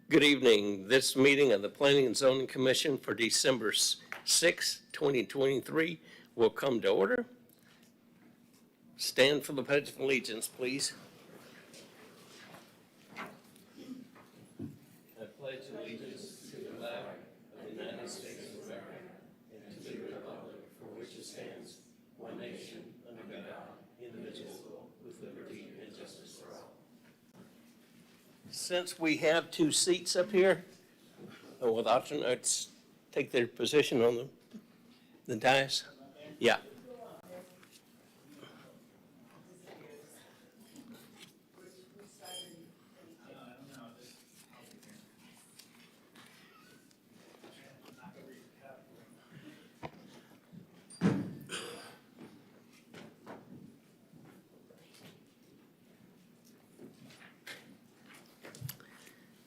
Good evening. This meeting of the Planning and Zoning Commission for December 6, 2023 will come to order. Stand for the Pledge of Allegiance, please. I pledge allegiance to the flag of the United States of America and to the republic for which it stands, one nation, under God, indivisible, with liberty and justice for all. Since we have two seats up here, with alternates take their position on the dais. Yeah.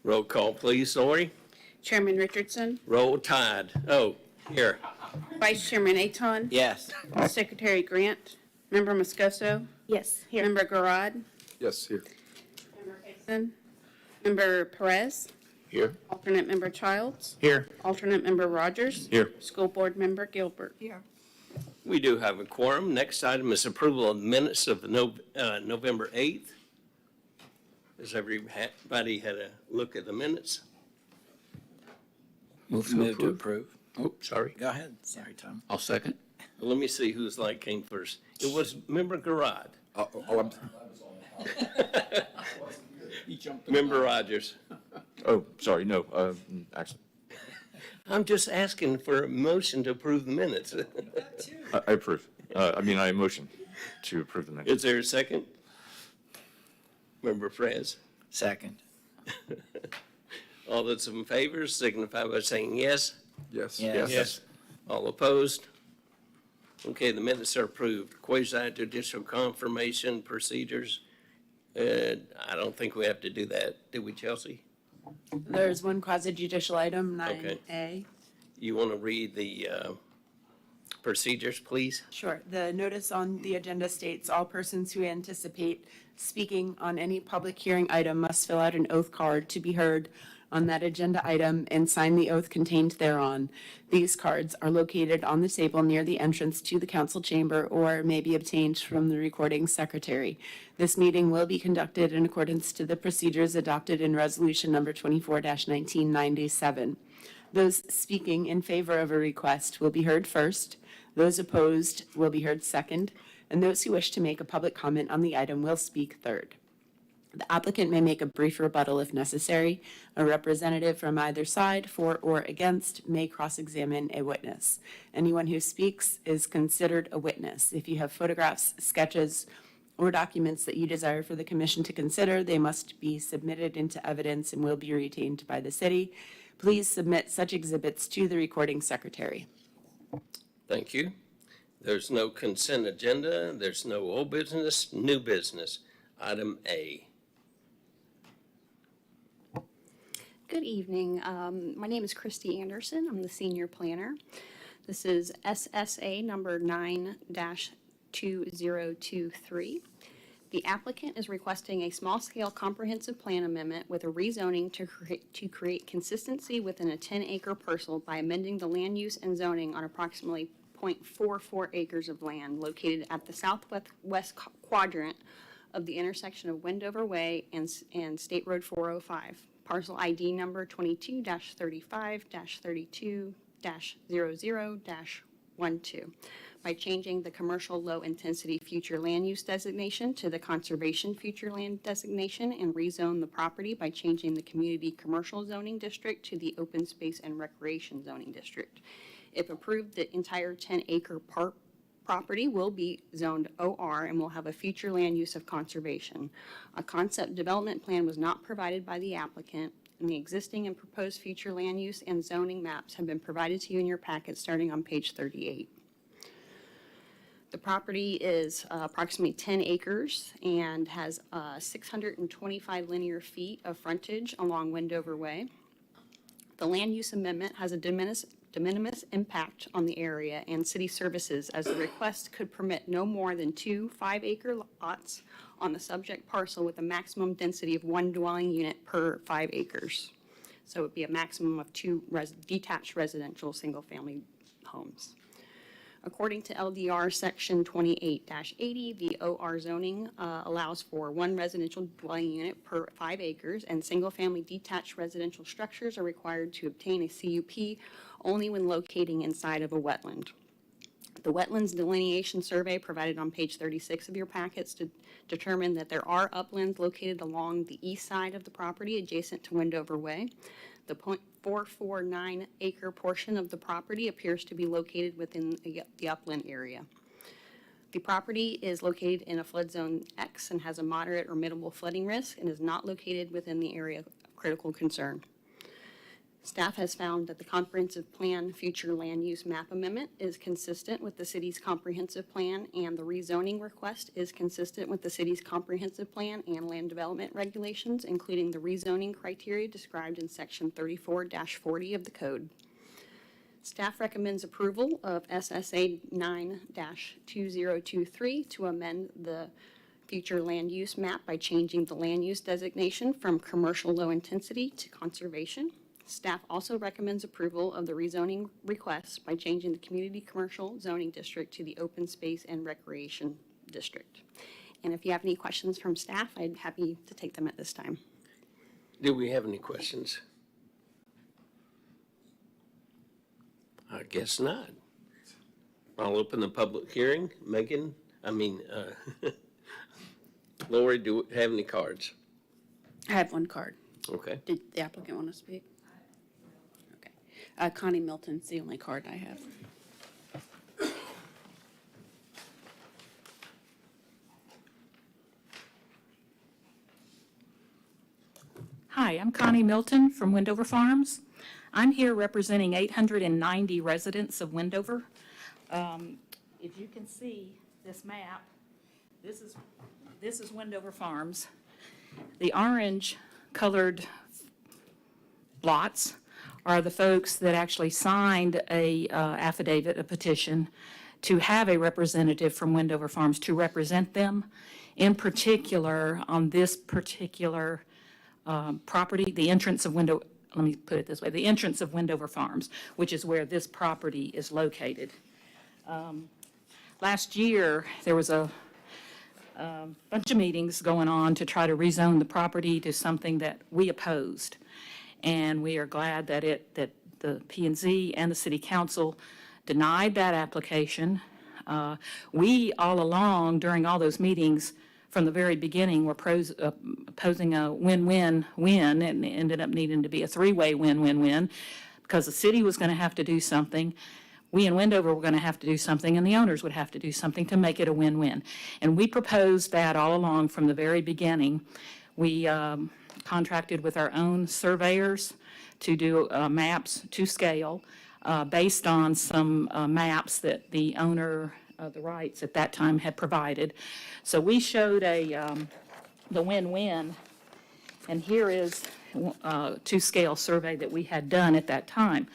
Roll call, please, Lori. Chairman Richardson, Roll Tide. Oh, here. Vice Chairman Aton. Yes. Secretary Grant, Member Moscoso. Yes, here. Member Garad, Yes, here. Member Faison, Member Perez, Here. Alternate Member Childs, Here. Alternate Member Rogers. Here. School Board Member Gilbert. Here. We do have a quorum. Next item is approval of minutes of the November 8th. Has everybody had a look at the minutes? Move to approve. Oh, sorry. Go ahead. Sorry, Tom. I'll second. Let me see whose light came first. It was Member Garad. Member Rogers. Oh, sorry, no, actually, I'm just asking for a motion to approve the minutes. I approve. I motion to approve the minutes. Is there a second? Member Perez. Second. All those in favor signify by saying yes. Yes. Yes. All opposed? Okay, the minutes are approved. Quasi-judicial confirmation procedures. I don't think we have to do that, do we, Chelsea? There's one quasi-judicial item, Okay. 9A. You want to read the procedures, please? Sure. The notice on the agenda states all persons who anticipate speaking on any public hearing item must fill out an oath card to be heard on that agenda item and sign the oath contained thereon. These cards are located on the table near the entrance to the council chamber or may be obtained from the recording secretary. This meeting will be conducted in accordance to the procedures adopted in resolution number 24-1997. Those speaking in favor of a request will be heard first. Those opposed will be heard second, and those who wish to make a public comment on the item will speak third. The applicant may make a brief rebuttal if necessary. A representative from either side, for or against, may cross-examine a witness. Anyone who speaks is considered a witness. If you have photographs, sketches, or documents that you desire for the commission to consider, they must be submitted into evidence and will be retained by the city. Please submit such exhibits to the recording secretary. Thank you. There's no consent agenda. There's no old business, new business. Item A. Good evening. My name is Christy Anderson. I'm the senior planner. This is SSA number 9-2023. The applicant is requesting a small-scale comprehensive plan amendment with a rezoning to create consistency within a 10-acre parcel by amending the land use and zoning on approximately 0.44 acres of land located at the southwest quadrant of the intersection of Wendover Way and State Road 405. Parcel ID number 22-35-32-00-12 by changing the commercial low-intensity future land use designation to the conservation future land designation and rezone the property by changing the community commercial zoning district to the open space and recreation zoning district. If approved, the entire 10-acre property will be zoned OR and will have a future land use of conservation. A concept development plan was not provided by the applicant, and the existing and proposed future land use and zoning maps have been provided to you in your packet starting on page 38. The property is approximately 10 acres and has 625 linear feet of frontage along Wendover Way. The land use amendment has a de minimis impact on the area and city services, as the request could permit no more than 2 5-acre lots on the subject parcel with a maximum density of 1 dwelling unit per 5 acres. So it would be a maximum of two detached residential, single-family homes. According to LDR Section 28-80, the OR zoning allows for one residential dwelling unit per 5 acres, and single-family detached residential structures are required to obtain a CUP only when locating inside of a wetland. The Wetlands Delineation Survey provided on page 36 of your packets to determine that there are uplands located along the east side of the property adjacent to Wendover Way. The .449 acre portion of the property appears to be located within the upland area. The property is located in a flood zone X and has a moderate or minimal flooding risk and is not located within the area of critical concern. Staff has found that the comprehensive plan future land use map amendment is consistent with the city's comprehensive plan, and the rezoning request is consistent with the city's comprehensive plan and land development regulations, including the rezoning criteria described in section 34-40 of the code. Staff recommends approval of SSA 9-2023 to amend the future land use map by changing the land use designation from commercial low intensity to conservation. Staff also recommends approval of the rezoning request by changing the community commercial zoning district to the open space and recreation district. And if you have any questions from staff, I'd be happy to take them at this time. Do we have any questions? I guess not. I'll open the public hearing. Lori, do we have any cards? I have one card. Okay. Did the applicant want to speak? Okay. Connie Milton's the only card I have. Hi, I'm Connie Milton from Wendover Farms. I'm here representing 890 residents of Wendover. If you can see this map, this is Wendover Farms. The orange colored lots are the folks that actually signed a affidavit, a petition, to have a representative from Wendover Farms to represent them. In particular, on this particular property, the entrance of Wendover, let me put it this way, the entrance of Wendover Farms, which is where this property is located. Last year, there was a bunch of meetings going on to try to rezone the property to something that we opposed. And we are glad that the P&Z and the City Council denied that application. We, all along, during all those meetings, from the very beginning, were opposing a win-win-win, and it ended up needing to be a three-way win-win-win, because the city was going to have to do something, we in Wendover were going to have to do something, and the owners would have to do something to make it a win-win. And we proposed that all along from the very beginning. We contracted with our own surveyors to do maps to scale based on some maps that the owner of the rights at that time had provided. So we showed the win-win, and here is a to-scale survey that we had done at that time.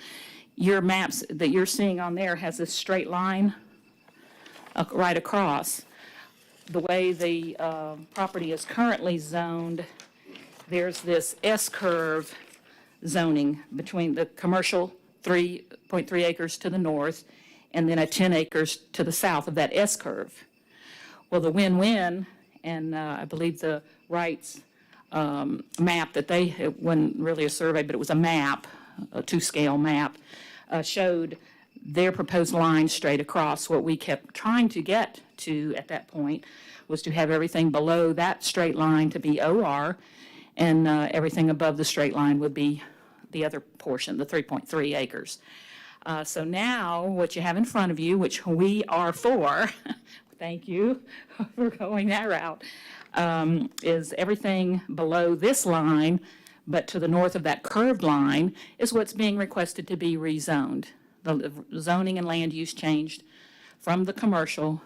Your maps that you're seeing on there has this straight line right across. The way the property is currently zoned, there's this S-curve zoning between the commercial 3.3 acres to the north and then a 10 acres to the south of that S-curve. Well, the win-win, and I believe the rights map that it wasn't really a survey, but it was a map, a to-scale map, showed their proposed line straight across. What we kept trying to get to at that point was to have everything below that straight line to be OR, and everything above the straight line would be the other portion, the 3.3 acres. So now what you have in front of you, which we are for, thank you for going that route, is everything below this line, but to the north of that curved line is what's being requested to be rezoned. The zoning and land use changed from the commercial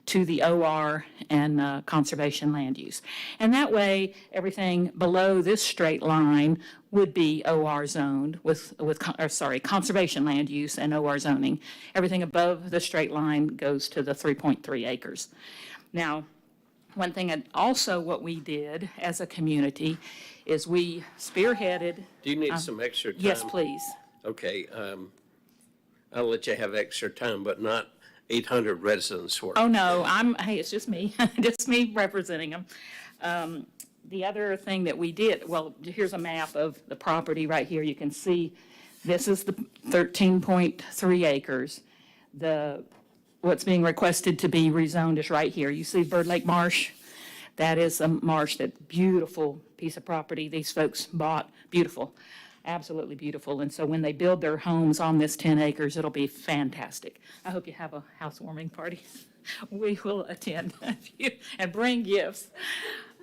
to the OR and conservation land use. And that way, everything below this straight line would be OR zoned with conservation land use and OR zoning. Everything above the straight line goes to the 3.3 acres. Now, one thing, and also what we did as a community is we spearheaded. Do you need some extra time? Yes, please. Okay, I'll let you have extra time, but not 800 residents worth. Oh, no, hey, it's just me, just me representing them. The other thing that we did, well, here's a map of the property right here. You can see this is the 13.3 acres. What's being requested to be rezoned is right here. You see Bird Lake Marsh? That is a marsh, that beautiful piece of property these folks bought. Beautiful, absolutely beautiful. And so when they build their homes on this 10 acres, it'll be fantastic. I hope you have a housewarming party. We will attend and bring gifts.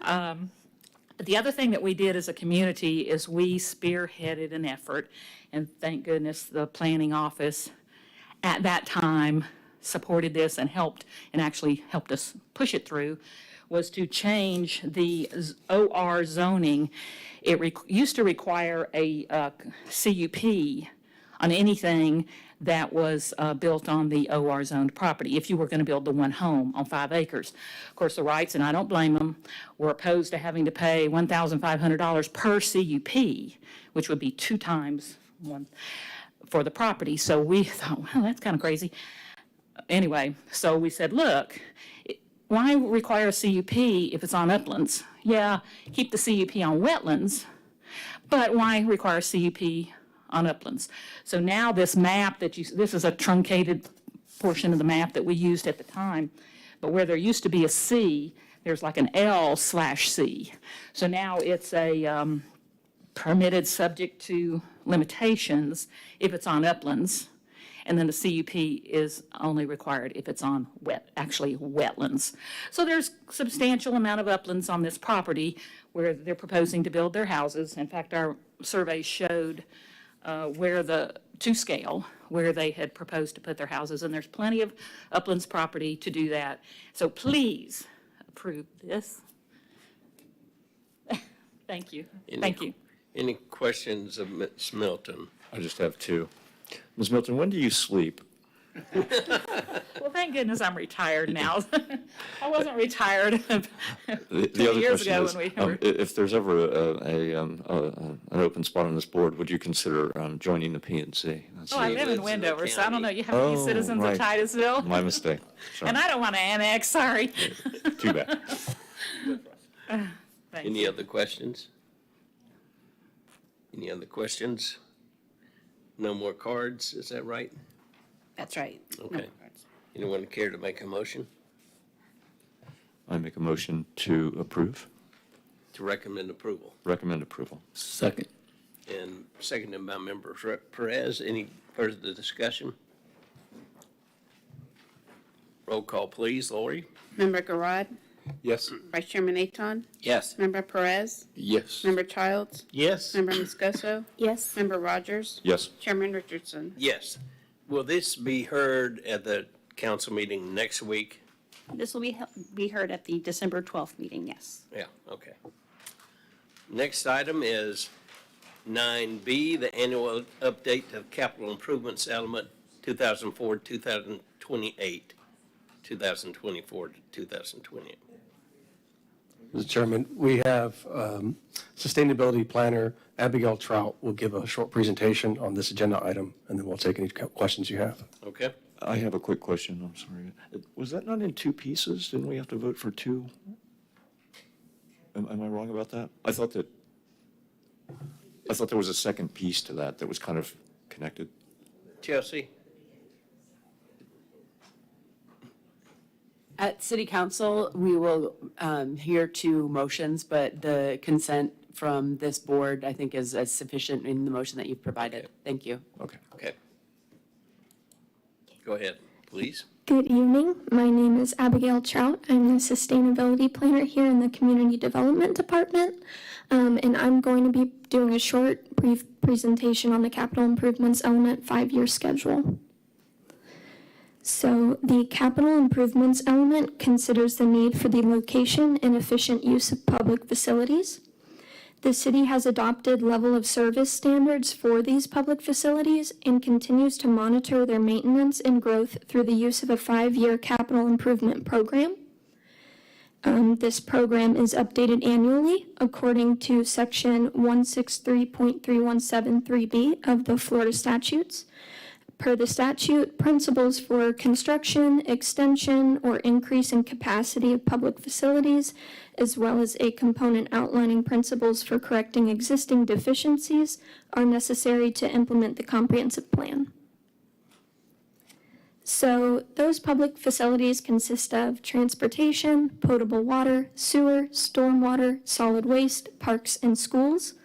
The other thing that we did as a community is we spearheaded an effort, and thank goodness the planning office at that time supported this and actually helped us push it through, was to change the OR zoning. It used to require a CUP on anything that was built on the OR zoned property, if you were going to build the one home on 5 acres. Of course, the Wrights, and I don't blame them, were opposed to having to pay $1,500 per CUP, which would be 2 times one for the property. So we thought, well, that's kind of crazy. Anyway, so we said, look, why require a CUP if it's on uplands? Yeah, keep the CUP on wetlands, but why require a CUP on uplands? So now this map this is a truncated portion of the map that we used at the time, but where there used to be a C, there's like an L/C. So now it's a permitted subject to limitations if it's on uplands, and then the CUP is only required if it's on wetlands. So there's substantial amount of uplands on this property where they're proposing to build their houses. In fact, our survey showed where to scale, where they had proposed to put their houses, and there's plenty of uplands property to do that. So please approve this. Thank you. Thank you. Any questions of Ms. Milton? I just have 2. Ms. Milton, when do you sleep? Well, thank goodness I'm retired now. I wasn't retired The 20 other years question ago is, when we were. if there's ever an open spot on this board, would you consider joining the P&Z? Oh, I live in lives in the Wendover, so I don't know, county. you have any citizens right. of Titusville? My mistake. Sorry. And I don't want to annex, sorry. Too bad. Thanks. Any other questions? Any other questions? No more cards, is that right? That's right. No Okay. cards. Anyone care to make a motion I make a motion to approve, to recommend approval? recommend approval. Second. And seconded by Member Perez. Any further discussion? Roll call, please. Lori? Member Garad, Yes. Vice Chairman Aton, Yes. Member Perez, Yes. Member Childs, Yes. Member Moscoso, Yes. Member Rogers, Yes. Chairman Richardson. Yes. Will this be heard at the council meeting next week? This will be heard at the December 12th meeting, yes. Yeah, okay. Next item is 9B, the annual update of capital improvements element 2004, 2028, 2024 to 2028. Mr. Chairman, we have Sustainability Planner Abigail Trout will give a short presentation on this agenda item, and then we'll take any questions you have. Okay? I have a quick question, I'm sorry. Was that not in 2 pieces? Didn't we have to vote for 2? Am I wrong about that? I thought there was a second piece to that was kind of connected. Chelsea? At City Council, we will hear 2 motions, but the consent from this board, I think, is sufficient in the motion that you've provided. Thank you. Okay. Okay. Go ahead, please. Good evening. My name is Abigail Trout. I'm the Sustainability Planner here in the Community Development Department. And I'm going to be doing a short, brief presentation on the Capital Improvements Element 5-year schedule. So the Capital Improvements Element considers the need for the location and efficient use of public facilities. The city has adopted level of service standards for these public facilities and continues to monitor their maintenance and growth through the use of a 5-year capital improvement program. This program is updated annually according to section 163.3173B of the Florida statutes. Per the statute, principles for construction, extension, or increase in capacity of public facilities, as well as a component outlining principles for correcting existing deficiencies, are necessary to implement the comprehensive plan. So those public facilities consist of transportation, potable water, sewer, stormwater, solid waste, parks, and schools.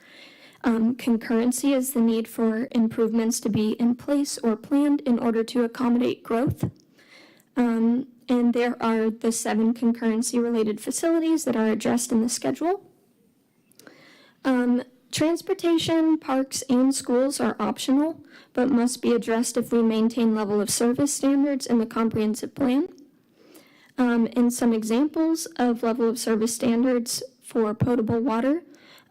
Concurrency is the need for improvements to be in place or planned in order to accommodate growth. And there are the 7 concurrency-related facilities that are addressed in the schedule. Transportation, parks, and schools are optional, but must be addressed if we maintain level of service standards in the comprehensive plan. And some examples of level of service standards for potable water.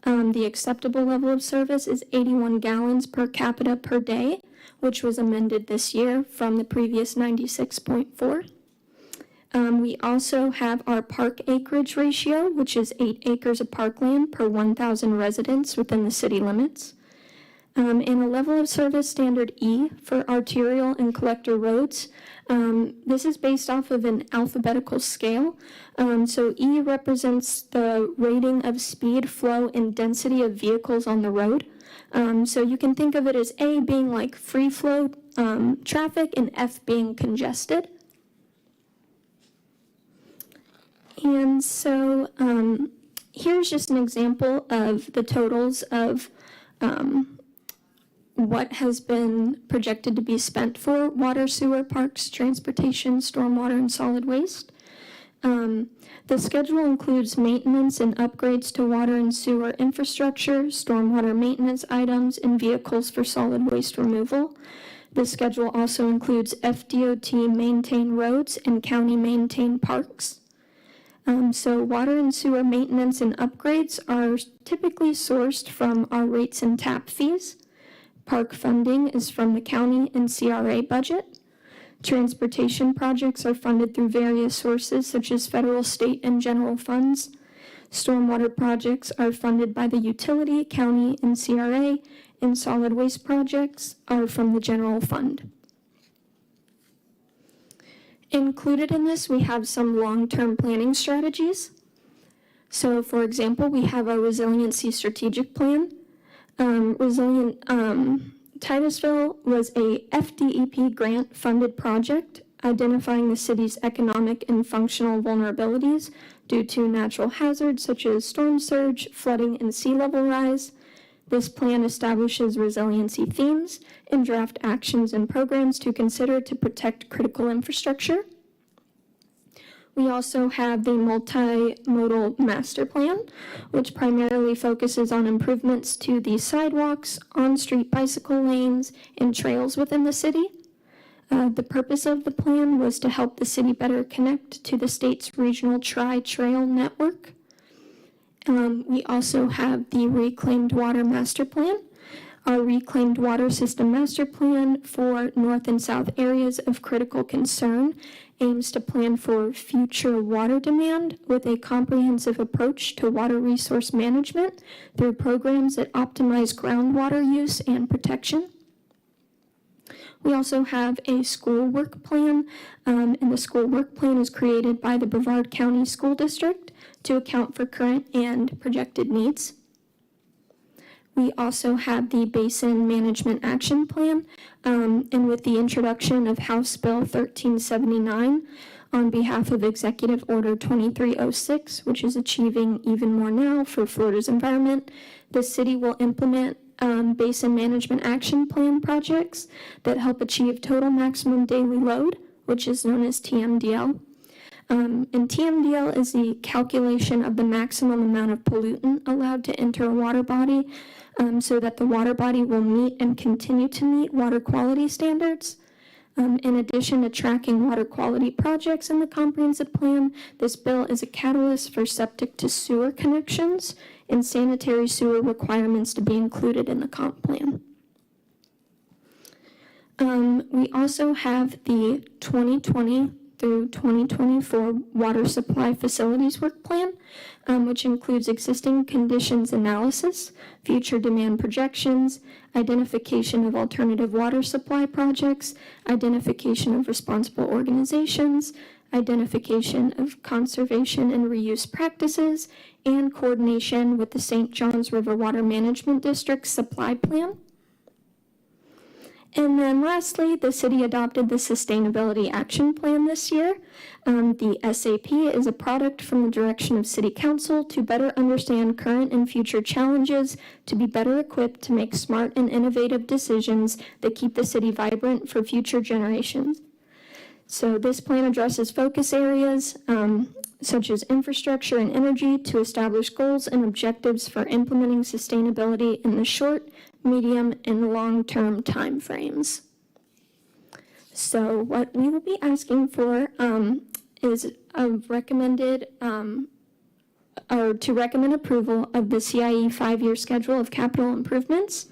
The acceptable level of service is 81 gallons per capita per day, which was amended this year from the previous 96.4. We also have our park acreage ratio, which is 8 acres of parkland per 1,000 residents within the city limits. And a level of service standard E for arterial and collector roads. This is based off of an alphabetical scale. So E represents the rating of speed, flow, and density of vehicles on the road. So you can think of it as A being like free flow traffic and F being congested. And so here's just an example of the totals of what has been projected to be spent for water, sewer, parks, transportation, stormwater, and solid waste. The schedule includes maintenance and upgrades to water and sewer infrastructure, stormwater maintenance items, and vehicles for solid waste removal. The schedule also includes FDOT maintained roads and county maintained parks. So water and sewer maintenance and upgrades are typically sourced from our rates and tap fees. Park funding is from the county and CRA budget. Transportation projects are funded through various sources such as federal, state, and general funds. Stormwater projects are funded by the utility, county, and CRA, and solid waste projects are from the general fund. Included in this, we have some long-term planning strategies. So, for example, we have a resiliency strategic plan. Titusville was a FDEP grant-funded project identifying the city's economic and functional vulnerabilities due to natural hazards such as storm surge, flooding, and sea level rise. This plan establishes resiliency themes and draft actions and programs to consider to protect critical infrastructure. We also have the multimodal master plan, which primarily focuses on improvements to the sidewalks, on-street bicycle lanes, and trails within the city. The purpose of the plan was to help the city better connect to the state's regional tri-trail network. We also have the Reclaimed Water Master Plan. Our Reclaimed Water System Master Plan for north and south areas of critical concern aims to plan for future water demand with a comprehensive approach to water resource management through programs that optimize groundwater use and protection. We also have a school work plan, and the school work plan is created by the Brevard County School District to account for current and projected needs. We also have the Basin Management Action Plan, and with the introduction of House Bill 1379 on behalf of Executive Order 2306, which is achieving even more now for Florida's environment, the city will implement Basin Management Action Plan projects that help achieve total maximum daily load, which is known as TMDL. And TMDL is the calculation of the maximum amount of pollutant allowed to enter a water body so that the water body will meet and continue to meet water quality standards. In addition to tracking water quality projects in the comprehensive plan, this bill is a catalyst for septic to sewer connections and sanitary sewer requirements to be included in the comp plan. We also have the 2020 through 2024 water supply facilities work plan, which includes existing conditions analysis, future demand projections, identification of alternative water supply projects, identification of responsible organizations, identification of conservation and reuse practices, and coordination with the St. Johns River Water Management District supply plan. And then lastly, the city adopted the Sustainability Action Plan this year. The SAP is a product from the direction of City Council to better understand current and future challenges, to be better equipped to make smart and innovative decisions that keep the city vibrant for future generations. So this plan addresses focus areas such as infrastructure and energy to establish goals and objectives for implementing sustainability in the short, medium, and long-term timeframes. So what we will be asking for is a recommended to recommend approval of the CIE 5-year schedule of capital improvements.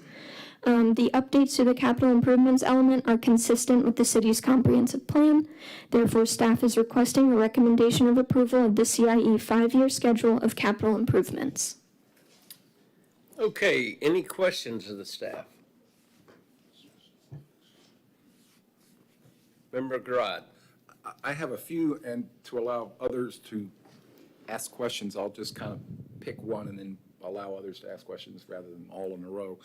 The updates to the capital improvements element are consistent with the city's comprehensive plan. Therefore, staff is requesting a recommendation of approval of the CIE 5-year schedule of capital improvements. Okay, any questions of the staff? Member Grodd. I have a few, and to allow others to ask questions, I'll just kind of pick one and then allow others to ask questions rather than all in a row.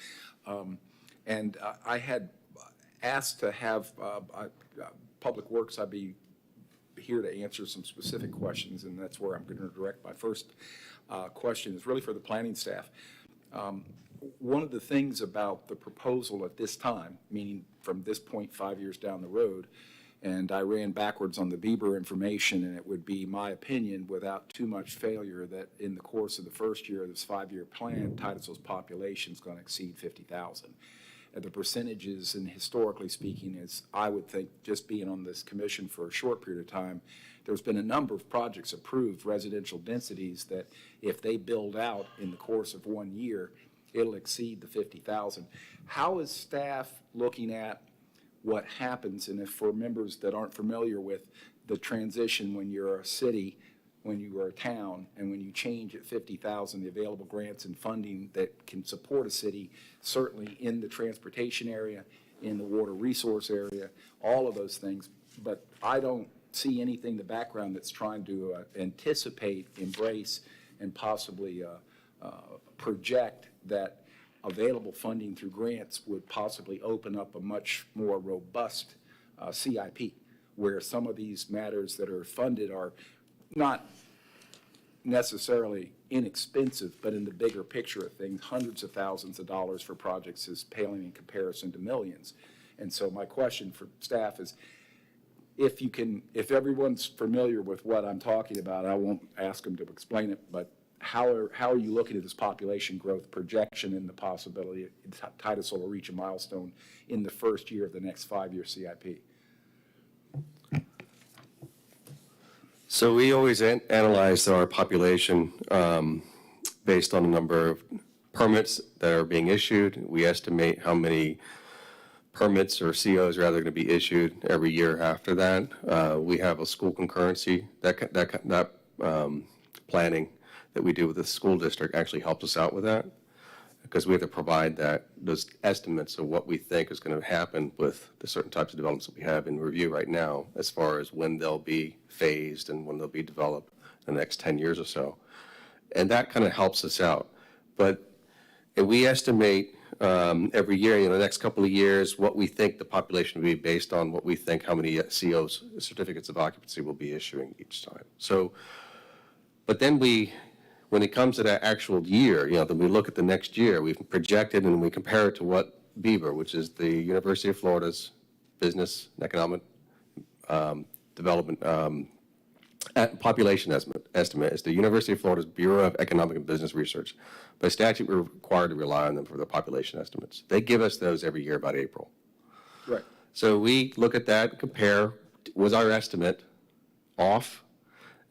And I had asked to have Public Works, I'd be here to answer some specific questions, and that's where I'm going to direct my first question. Is really for the planning staff. One of the things about the proposal at this time, meaning from this point 5 years down the road, and I ran backwards on the Bieber information, and it would be my opinion, without too much failure, that in the course of the first year of this 5-year plan, Titusville's population is going to exceed 50,000. And the percentages, and historically speaking, is I would think, just being on this commission for a short period of time, there's been a number of projects approved, residential densities, that if they build out in the course of 1 year, it'll exceed the 50,000. How is staff looking at what happens, and if for members that aren't familiar with the transition when you're a city, when you are a town, and when you change at 50,000, the available grants and funding that can support a city, certainly in the transportation area, in the water resource area, all of those things. But I don't see anything in the background that's trying to anticipate, embrace, and possibly project that available funding through grants would possibly open up a much more robust CIP, where some of these matters that are funded are not necessarily inexpensive, but in the bigger picture of things, hundreds of thousands of dollars for projects is paling in comparison to millions. And so my question for staff is, if everyone's familiar with what I'm talking about, I won't ask them to explain it, but how are you looking at this population growth projection and the possibility Titusville will reach a milestone in the first year of the next 5-year CIP? So we always analyze our population based on the number of permits that are being issued. We estimate how many permits or COs rather going to be issued every year after that. We have a school concurrency. That planning that we do with the school district actually helps us out with that, because we have to provide those estimates of what we think is going to happen with the certain types of developments that we have in review right now, as far as when they'll be phased and when they'll be developed in the next 10 years or so. And that kind of helps us out. But we estimate every year, the next couple of years, what we think the population will be based on what we think how many COs, certificates of occupancy, will be issuing each time. So, but then when it comes to that actual year, then we look at the next year, we've projected and we compare it to what Bieber, which is the University of Florida's Business and Economic Development population estimate is the University of Florida's Bureau of Economic and Business Research. By statute, we're required to rely on them for their population estimates. They give us those every year about April. Right. So we look at that, compare, was our estimate off?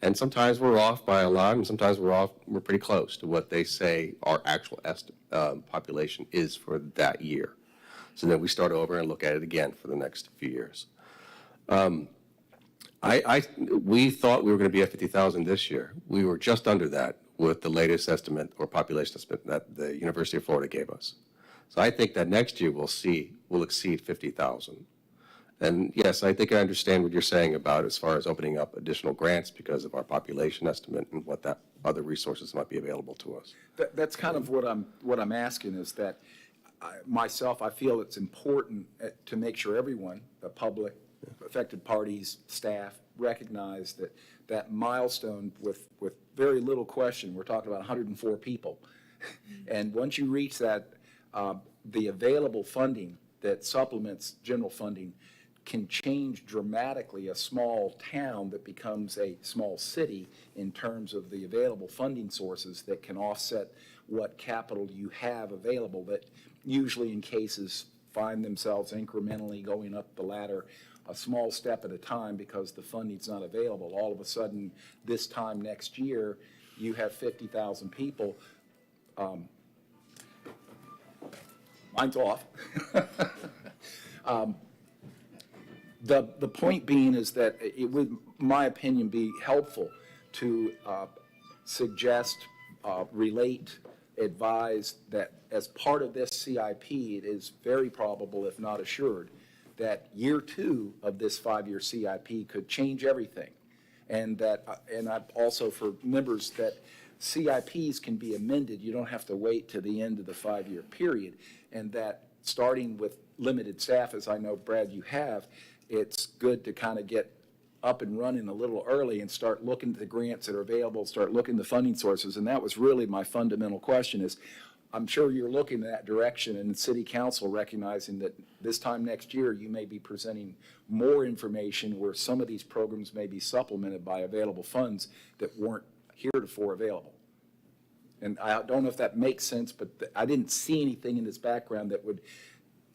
And sometimes we're off by a lot, and sometimes we're pretty close to what they say our actual population is for that year. So then we start over and look at it again for the next few years. We thought we were going to be at 50,000 this year. We were just under that with the latest estimate or population estimate that the University of Florida gave us. So I think that next year we'll exceed 50,000. And yes, I think I understand what you're saying about as far as opening up additional grants because of our population estimate and what that other resources might be available to us. That's kind of what I'm asking is that I feel it's important to make sure everyone, the public, affected parties, staff, recognize that milestone with very little question. We're talking about 104 people. And once you reach that, the available funding that supplements general funding can change dramatically a small town that becomes a small city in terms of the available funding sources that can offset what capital you have available that usually in cases find themselves incrementally going up the ladder a small step at a time because the funding's not available. All of a sudden, this time next year, you have 50,000 people. Mine's off. The point being is that it would, my opinion, be helpful to suggest, relate, advise that as part of this CIP, it is very probable, if not assured, that year 2 of this 5-year CIP could change everything. And that, and I also for members that CIPs can be amended. You don't have to wait to the end of the 5-year period. And that starting with limited staff, as I know, Brad, you have, it's good to kind of get up and running a little early and start looking at the grants that are available, start looking at the funding sources. And that was really my fundamental question is, I'm sure you're looking in that direction and City Council recognizing that this time next year, you may be presenting more information where some of these programs may be supplemented by available funds that weren't heretofore available. And I don't know if that makes sense, but I didn't see anything in this background that would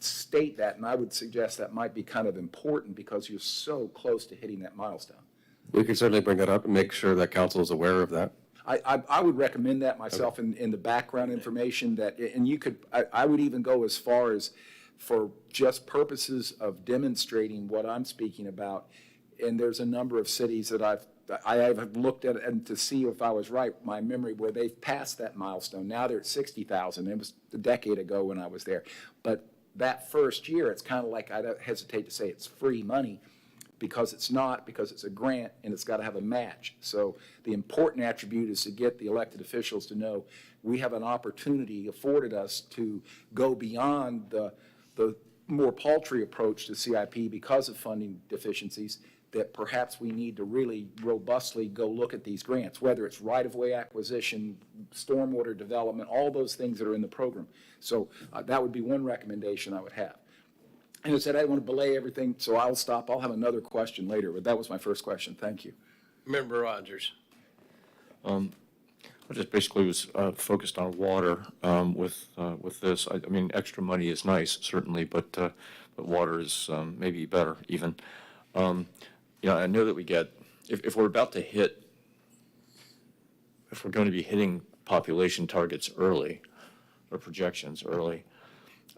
state that, and I would suggest that might be kind of important because you're so close to hitting that milestone. We can certainly bring that up and make sure that council is aware of that. I would recommend that myself in the background information that, and you could, I would even go as far as for just purposes of demonstrating what I'm speaking about. And there's a number of cities that I have looked at and to see if I was right, my memory, where they've passed that milestone. Now they're at 60,000. It was a decade ago when I was there. But that first year, it's kind of like, I don't hesitate to say it's free money, because it's not, because it's a grant and it's got to have a match. So the important attribute is to get the elected officials to know we have an opportunity afforded us to go beyond the more paltry approach to CIP because of funding deficiencies, that perhaps we need to really robustly go look at these grants, whether it's right-of-way acquisition, stormwater development, all those things that are in the program. So that would be one recommendation I would have. And I said, I didn't want to belay everything, so I'll stop. I'll have another question later, but that was my first question. Thank you. Member Rogers. I just basically was focused on water with this. I mean, extra money is nice, certainly, but water is maybe better even. Yeah, I know that we get, if we're about to hit, if we're going to be hitting population targets early, or projections early,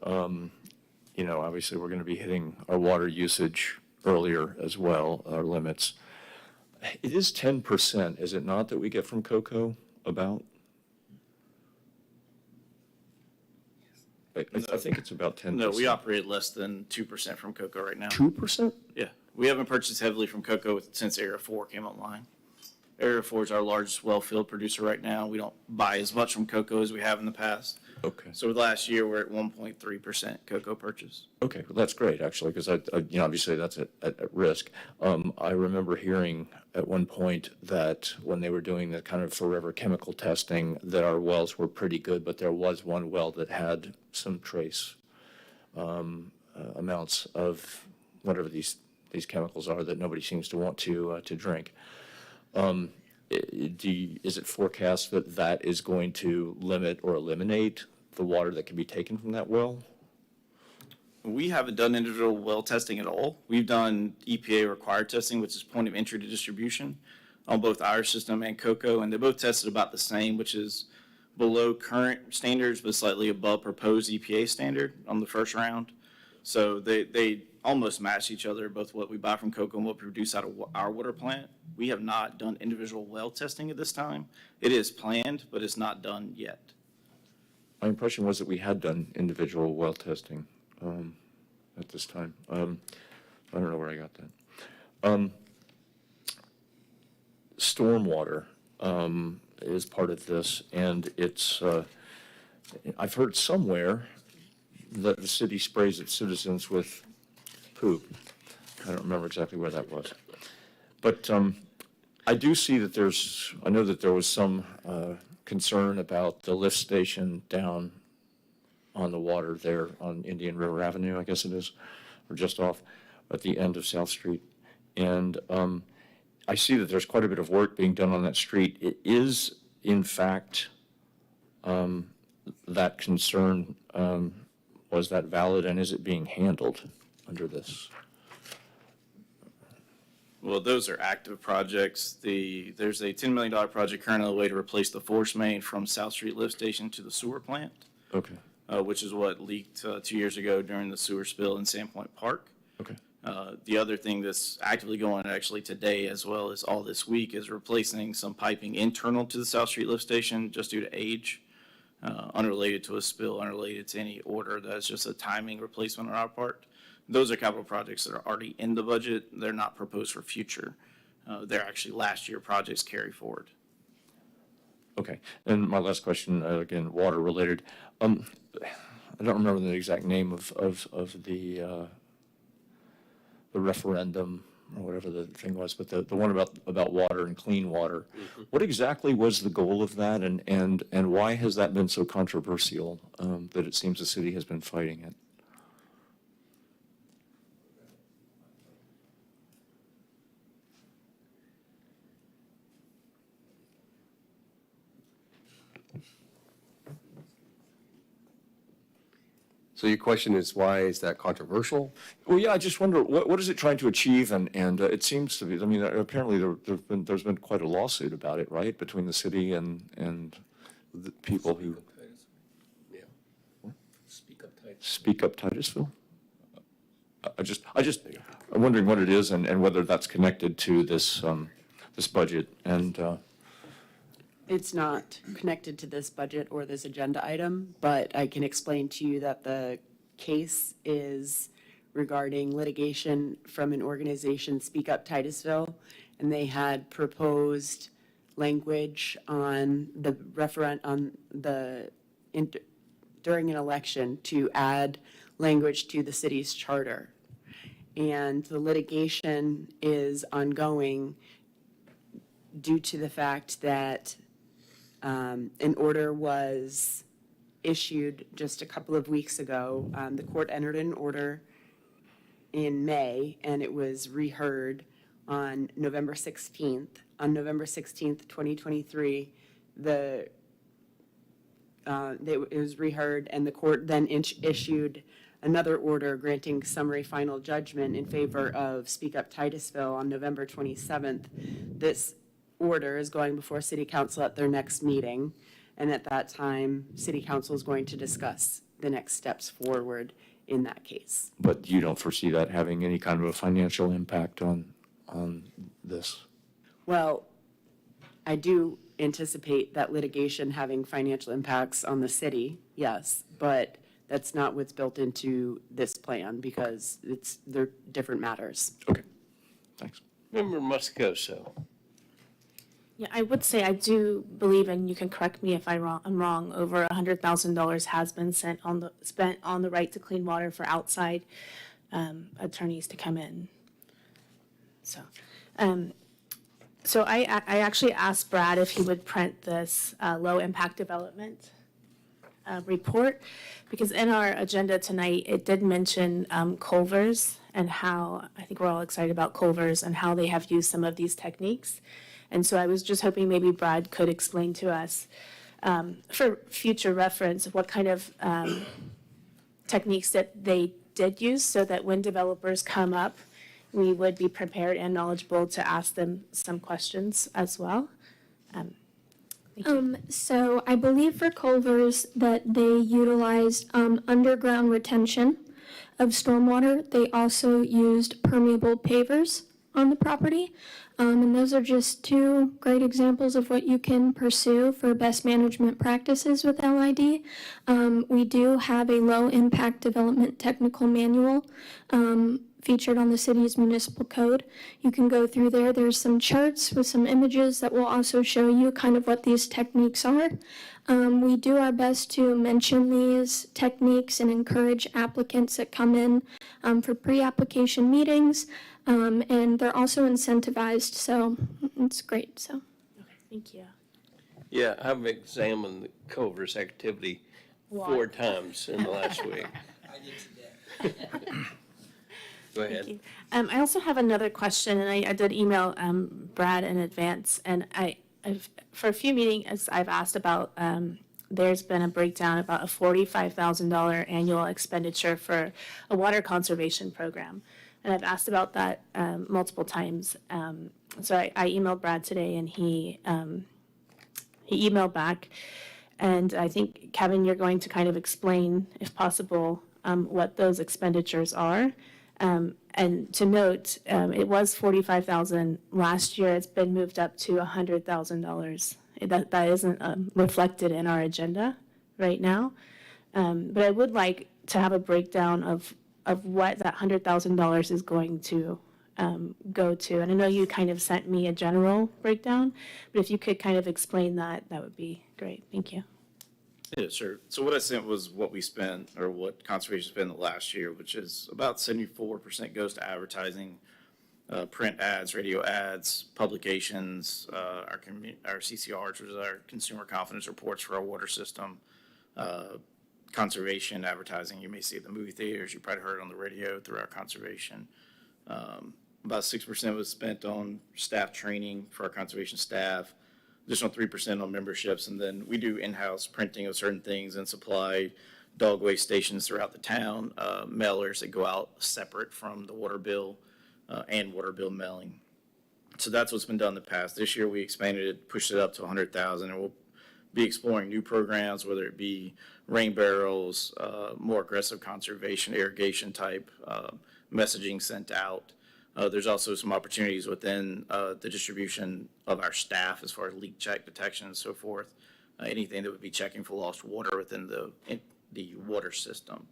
you know, obviously we're going to be hitting our water usage earlier as well, our limits. It is 10%, is it not, that we get from cocoa about? I think it's about 10%. No, we operate less than 2% from cocoa right now. 2%? Yeah, we haven't purchased heavily from cocoa since Area 4 came online. Area 4 is our largest well-field producer right now. We don't buy as much from cocoa as we have in the past. Okay. So last year, we're at 1.3% cocoa purchase. Okay, well, that's great, actually, because you know, obviously that's at risk. I remember hearing at one point that when they were doing the kind of forever chemical testing, that our wells were pretty good, but there was one well that had some trace amounts of whatever these chemicals are that nobody seems to want to drink. Is it forecast that that is going to limit or eliminate the water that can be taken from that well? We haven't done individual well testing at all. We've done EPA required testing, which is point of entry to distribution, on both our system and cocoa, and they both tested about the same, which is below current standards, but slightly above proposed EPA standard on the first round. So they almost match each other, both what we buy from COCO and what we produce out of our water plant. We have not done individual well testing at this time. It is planned, but it's not done yet. My impression was that we had done individual well testing at this time. I don't know where I got that. Stormwater is part of this, and it's, I've heard somewhere that the city sprays its citizens with poop. I don't remember exactly where that was. But I do see that I know that there was some concern about the lift station down on the water there on Indian River Avenue, I guess it is, or just off at the end of South Street. And I see that there's quite a bit of work being done on that street. It is, in fact, that concern, was that valid, and is it being handled under this? Well, those are active projects. There's a $10 million project currently underway to replace the force main from South Street Lift Station to the sewer plant, Okay, which is what leaked 2 years ago during the sewer spill in Sandpoint Park. okay. The other thing that's actively going actually today, as well as all this week, is replacing some piping internal to the South Street Lift Station just due to age, unrelated to a spill, unrelated to any order. That's just a timing replacement on our part. Those are capital projects that are already in the budget. They're not proposed for future. They're actually last year projects carry forward. Okay, and my last question, again, water related. I don't remember the exact name of the referendum or whatever the thing was, but the one about water and clean water. What exactly was the goal of that, and why has that been so controversial that it seems the city has been fighting it? So your question is, why is that controversial? Well, yeah, I just wonder, what is it trying to achieve? And it seems to be, I mean, apparently there's been quite a lawsuit about it, right? Between the city and the people who. Yeah. Speak Up Titusville? I'm wondering what it is and whether that's connected to this budget and. It's not connected to this budget or this agenda item, but I can explain to you that the case is regarding litigation from an organization, Speak Up Titusville, and they had proposed language on the during an election to add language to the city's charter. And the litigation is ongoing due to the fact that an order was issued just a couple of weeks ago. The court entered an order in May, and it was reheard on November 16th. On November 16th, 2023, it was reheard, and the court then issued another order granting summary final judgment in favor of Speak Up Titusville on November 27th. This order is going before City Council at their next meeting, and at that time, City Council is going to discuss the next steps forward in that case. But you don't foresee that having any kind of a financial impact on this? Well, I do anticipate that litigation having financial impacts on the city, yes, but that's not what's built into this plan because they're different matters. Okay, thanks. Member Moscoso. Yeah, I would say I do believe, and you can correct me if I'm wrong, over $100,000 has been spent on the right to clean water for outside attorneys to come in. So I actually asked Brad if he would print this low impact development report, because in our agenda tonight, it did mention Culver's and how, I think we're all excited about Culver's and how they have used some of these techniques. And so I was just hoping maybe Brad could explain to us, for future reference, what kind of techniques that they did use so that when developers come up, we would be prepared and knowledgeable to ask them some questions as well. Thank you. So I believe for Culver's that they utilized underground retention of stormwater. They also used permeable pavers on the property. And those are just two great examples of what you can pursue for best management practices with LID. We do have a low impact development technical manual featured on the city's municipal code. You can go through there. There's some charts with some images that will also show you kind of what these techniques are. We do our best to mention these techniques and encourage applicants that come in for pre-application meetings. And they're also incentivized, so it's great, so. Thank you. Yeah, I've examined the Culver's activity 4 times in the last week. Go ahead. Thank you. I also have another question, and I did email Brad in advance, and I've for a few meetings I've asked about. There's been a breakdown about a $45,000 annual expenditure for a water conservation program, and I've asked about that multiple times. So I emailed Brad today, and he emailed back, and I think Kevin, you're going to kind of explain, if possible, what those expenditures are. And to note, it was $45,000 last year. It's been moved up to $100,000. That isn't reflected in our agenda right now. But I would like to have a breakdown of what that $100,000 is going to go to. And I know you kind of sent me a general breakdown, but if you could kind of explain that, that would be great. Thank you. Yeah, sure. So what I sent was what we spent, or what conservation spent the last year, which is about 74% goes to advertising, print ads, radio ads, publications, our CCRs, which is our consumer confidence reports for our water system, conservation advertising. You may see it at the movie theaters. You probably heard it on the radio through our conservation. About 6% was spent on staff training for our conservation staff. Additional 3% on memberships, and then we do in-house printing of certain things and supply dog waste stations throughout the town, mailers that go out separate from the water bill and water bill mailing. So that's what's been done in the past. This year we expanded it, pushed it up to $100,000, and we'll be exploring new programs, whether it be rain barrels, more aggressive conservation, irrigation type messaging sent out. There's also some opportunities within the distribution of our staff as far as leak check detection and so forth. Anything that would be checking for lost water within the water system.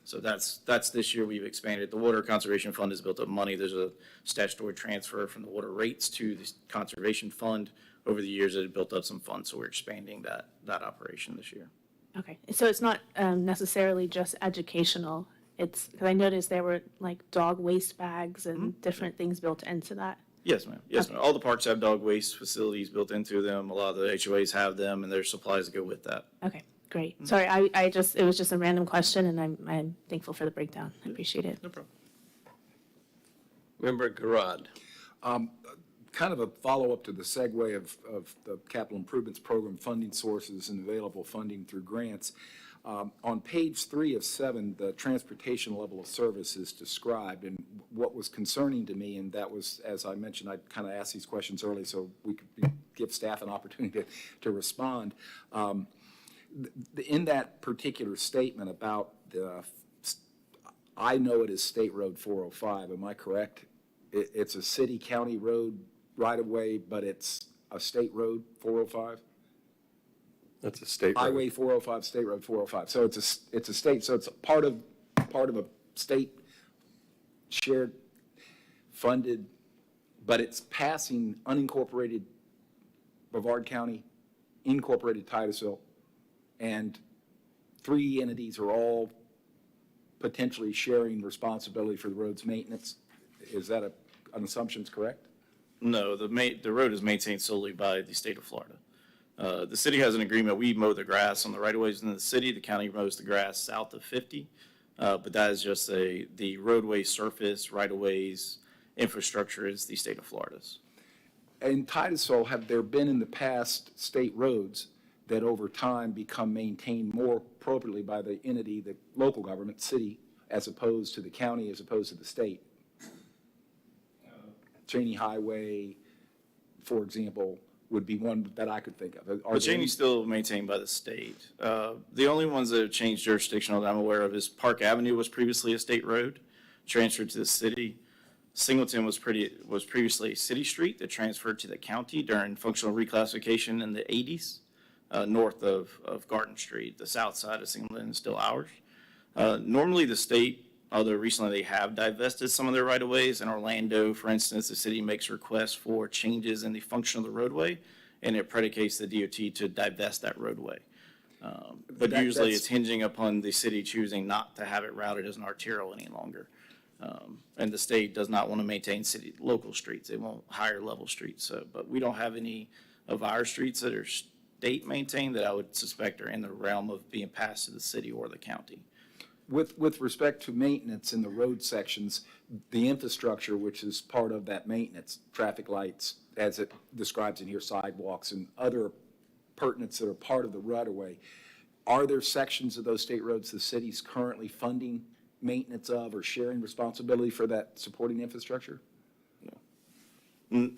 So that's this year we've expanded. The Water Conservation Fund has built up money. There's a statutory transfer from the water rates to the conservation fund. Over the years, it had built up some funds, so we're expanding that operation this year. Okay, so it's not necessarily just educational. It's because I noticed there were like dog waste bags and different things built into that. Yes, ma'am. Yes, ma'am. All the parks have dog waste facilities built into them. A lot of the HOAs have them, and there's supplies that go with that. Okay, great. Sorry, it was just a random question, and I'm thankful for the breakdown. I appreciate it. No problem. Member Garrod. Kind of a follow-up to the segue of the capital improvements program funding sources and available funding through grants. On page 3 of 7, the transportation level of service is described, and what was concerning to me, and that was, as I mentioned, I kind of asked these questions early so we could give staff an opportunity to respond. In that particular statement about I know it is State Road 405, am I correct? It's a city-county road right-of-way, but it's a state road 405? That's a state road. Highway 405, State Road 405. So it's a state, so it's part of a state shared, funded, but it's passing unincorporated Brevard County, incorporated Titusville, and 3 entities are all potentially sharing responsibility for the road's maintenance. Is that an assumption correct? No, the road is maintained solely by the state of Florida. The city has an agreement. We mow the grass on the right-of-ways in the city. The county mows the grass south of 50. But that is just the roadway surface, right-of-ways, infrastructure is the state of Florida's. In Titusville, have there been in the past state roads that over time become maintained more appropriately by the entity, the local government, city, as opposed to the county, as opposed to the state? Cheney Highway, for example, would be one that I could think of. Are But there any- Cheney's still maintained by the state. The only ones that have changed jurisdictional that I'm aware of is Park Avenue was previously a state road, transferred to the city. Singleton was previously a city street that transferred to the county during functional reclassification in the 80s, north of Garden Street. The south side of Singleton is still ours. Normally, the state, although recently they have divested some of their right-of-ways. In Orlando, for instance, the city makes requests for changes in the function of the roadway, and it predicates the DOT to divest that roadway. But usually it's hinging upon the city choosing not to have it routed as an arterial any longer. And the state does not want to maintain local streets. They want higher level streets. But we don't have any of our streets that are state maintained that I would suspect are in the realm of being passed to the city or the county. With respect to maintenance in the road sections, the infrastructure, which is part of that maintenance, traffic lights, as it describes in here, sidewalks and other pertinents that are part of the right-of-way, are there sections of those state roads the city's currently funding maintenance of or sharing responsibility for that supporting infrastructure?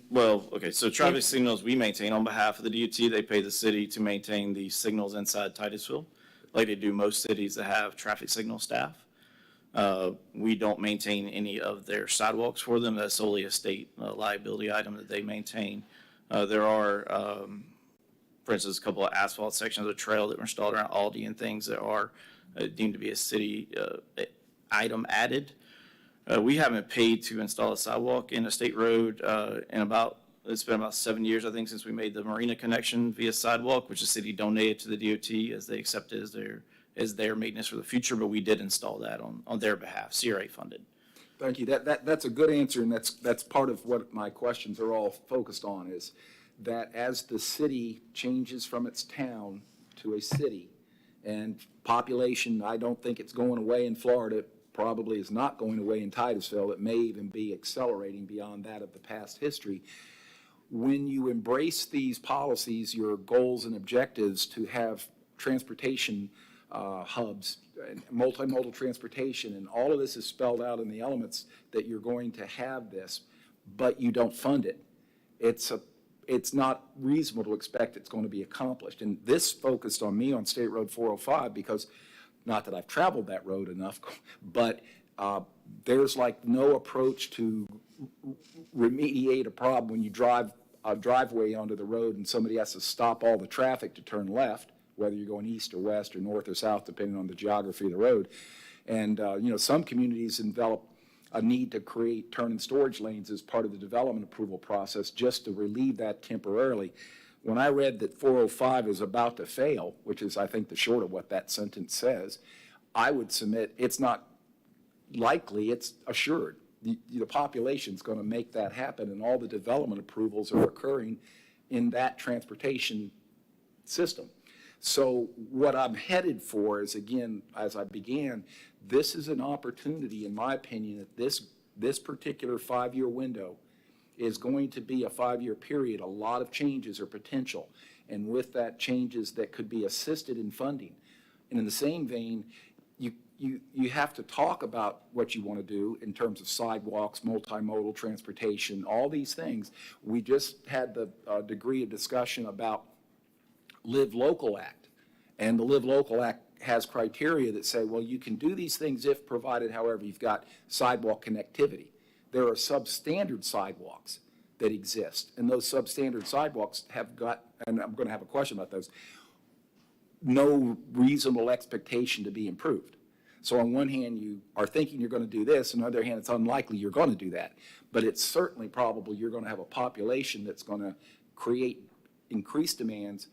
Well, okay, so traffic signals we maintain on behalf of the DOT. They pay the city to maintain the signals inside Titusville, like they do most cities that have traffic signal staff. We don't maintain any of their sidewalks for them. That's solely a state liability item that they maintain. There are, for instance, a couple of asphalt sections of the trail that were installed around Aldi and things that are deemed to be a city item added. We haven't paid to install a sidewalk in a state road it's been about 7 years, I think, since we made the marina connection via sidewalk, which the city donated to the DOT as they accept it as their maintenance for the future, but we did install that on their behalf, CRA funded. Thank you. That's a good answer, and that's part of what my questions are all focused on, is that as the city changes from its town to a city, and population, I don't think it's going away in Florida, it probably is not going away in Titusville, it may even be accelerating beyond that of the past history. When you embrace these policies, your goals and objectives to have transportation hubs, and multimodal transportation, and all of this is spelled out in the elements that you're going to have this, but you don't fund it. It's not reasonable to expect it's going to be accomplished. And this focused on me on State Road 405 because, not that I've traveled that road enough, but there's like no approach to remediate a problem when you drive a driveway onto the road and somebody has to stop all the traffic to turn left, whether you're going east or west or north or south, depending on the geography of the road. And, some communities envelop a need to create turn and storage lanes as part of the development approval process just to relieve that temporarily. When I read that 405 is about to fail, which is, I think, the short of what that sentence says, I would submit it's not likely, it's assured. The population's going to make that happen, and all the development approvals are occurring in that transportation system. So what I'm headed for is, again, as I began, this is an opportunity, in my opinion, that this particular 5-year window is going to be a 5-year period. A lot of changes are potential, and with that, changes that could be assisted in funding. And in the same vein, you have to talk about what you want to do in terms of sidewalks, multimodal transportation, all these things. We just had the degree of discussion about Live Local Act. And the Live Local Act has criteria that say, well, you can do these things if provided, however, you've got sidewalk connectivity. There are substandard sidewalks that exist, and those substandard sidewalks have got, and I'm going to have a question about those, no reasonable expectation to be improved. So on one hand, you are thinking you're going to do this, and on the other hand, it's unlikely you're going to do that. But it's certainly probable you're going to have a population that's going to create increased demands.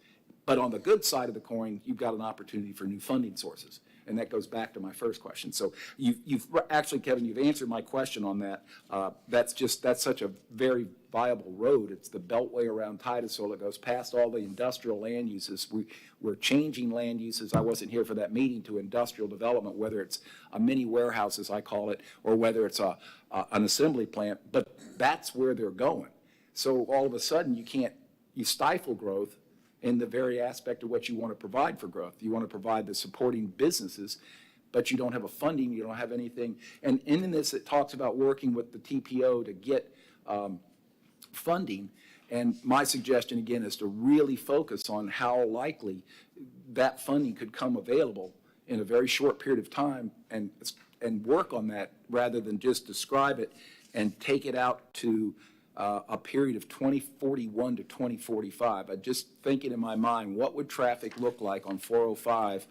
But on the good side of the coin, you've got an opportunity for new funding sources. And that goes back to my first question. So you've actually, Kevin, you've answered my question on that. That's such a very viable road. It's the beltway around Titusville. It goes past all the industrial land uses. We're changing land uses. I wasn't here for that meeting, to industrial development, whether it's a mini warehouse, as I call it, or whether it's an assembly plant. But that's where they're going. So all of a sudden, you stifle growth in the very aspect of what you want to provide for growth. You want to provide the supporting businesses, but you don't have a funding, you don't have anything. And in this, it talks about working with the TPO to get funding. And my suggestion, again, is to really focus on how likely that funding could come available in a very short period of time and work on that rather than just describe it and take it out to a period of 2041 to 2045. I just thinking in my mind, what would traffic look like on 405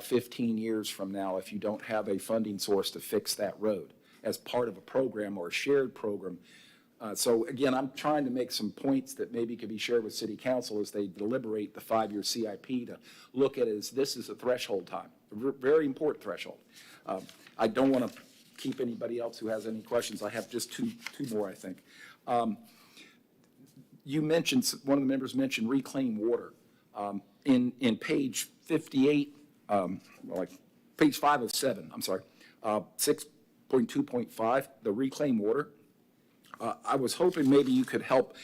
15 years from now if you don't have a funding source to fix that road as part of a program or a shared program? So again, I'm trying to make some points that maybe could be shared with City Council as they deliberate the 5-year CIP to look at it as this is a threshold time, a very important threshold. I don't want to keep anybody else who has any questions. I have just two more, I think. You mentioned, one of the members mentioned reclaimed water. In page 58, page 5 of 7, I'm sorry, 6.2.5, the reclaimed water. I was hoping maybe you could help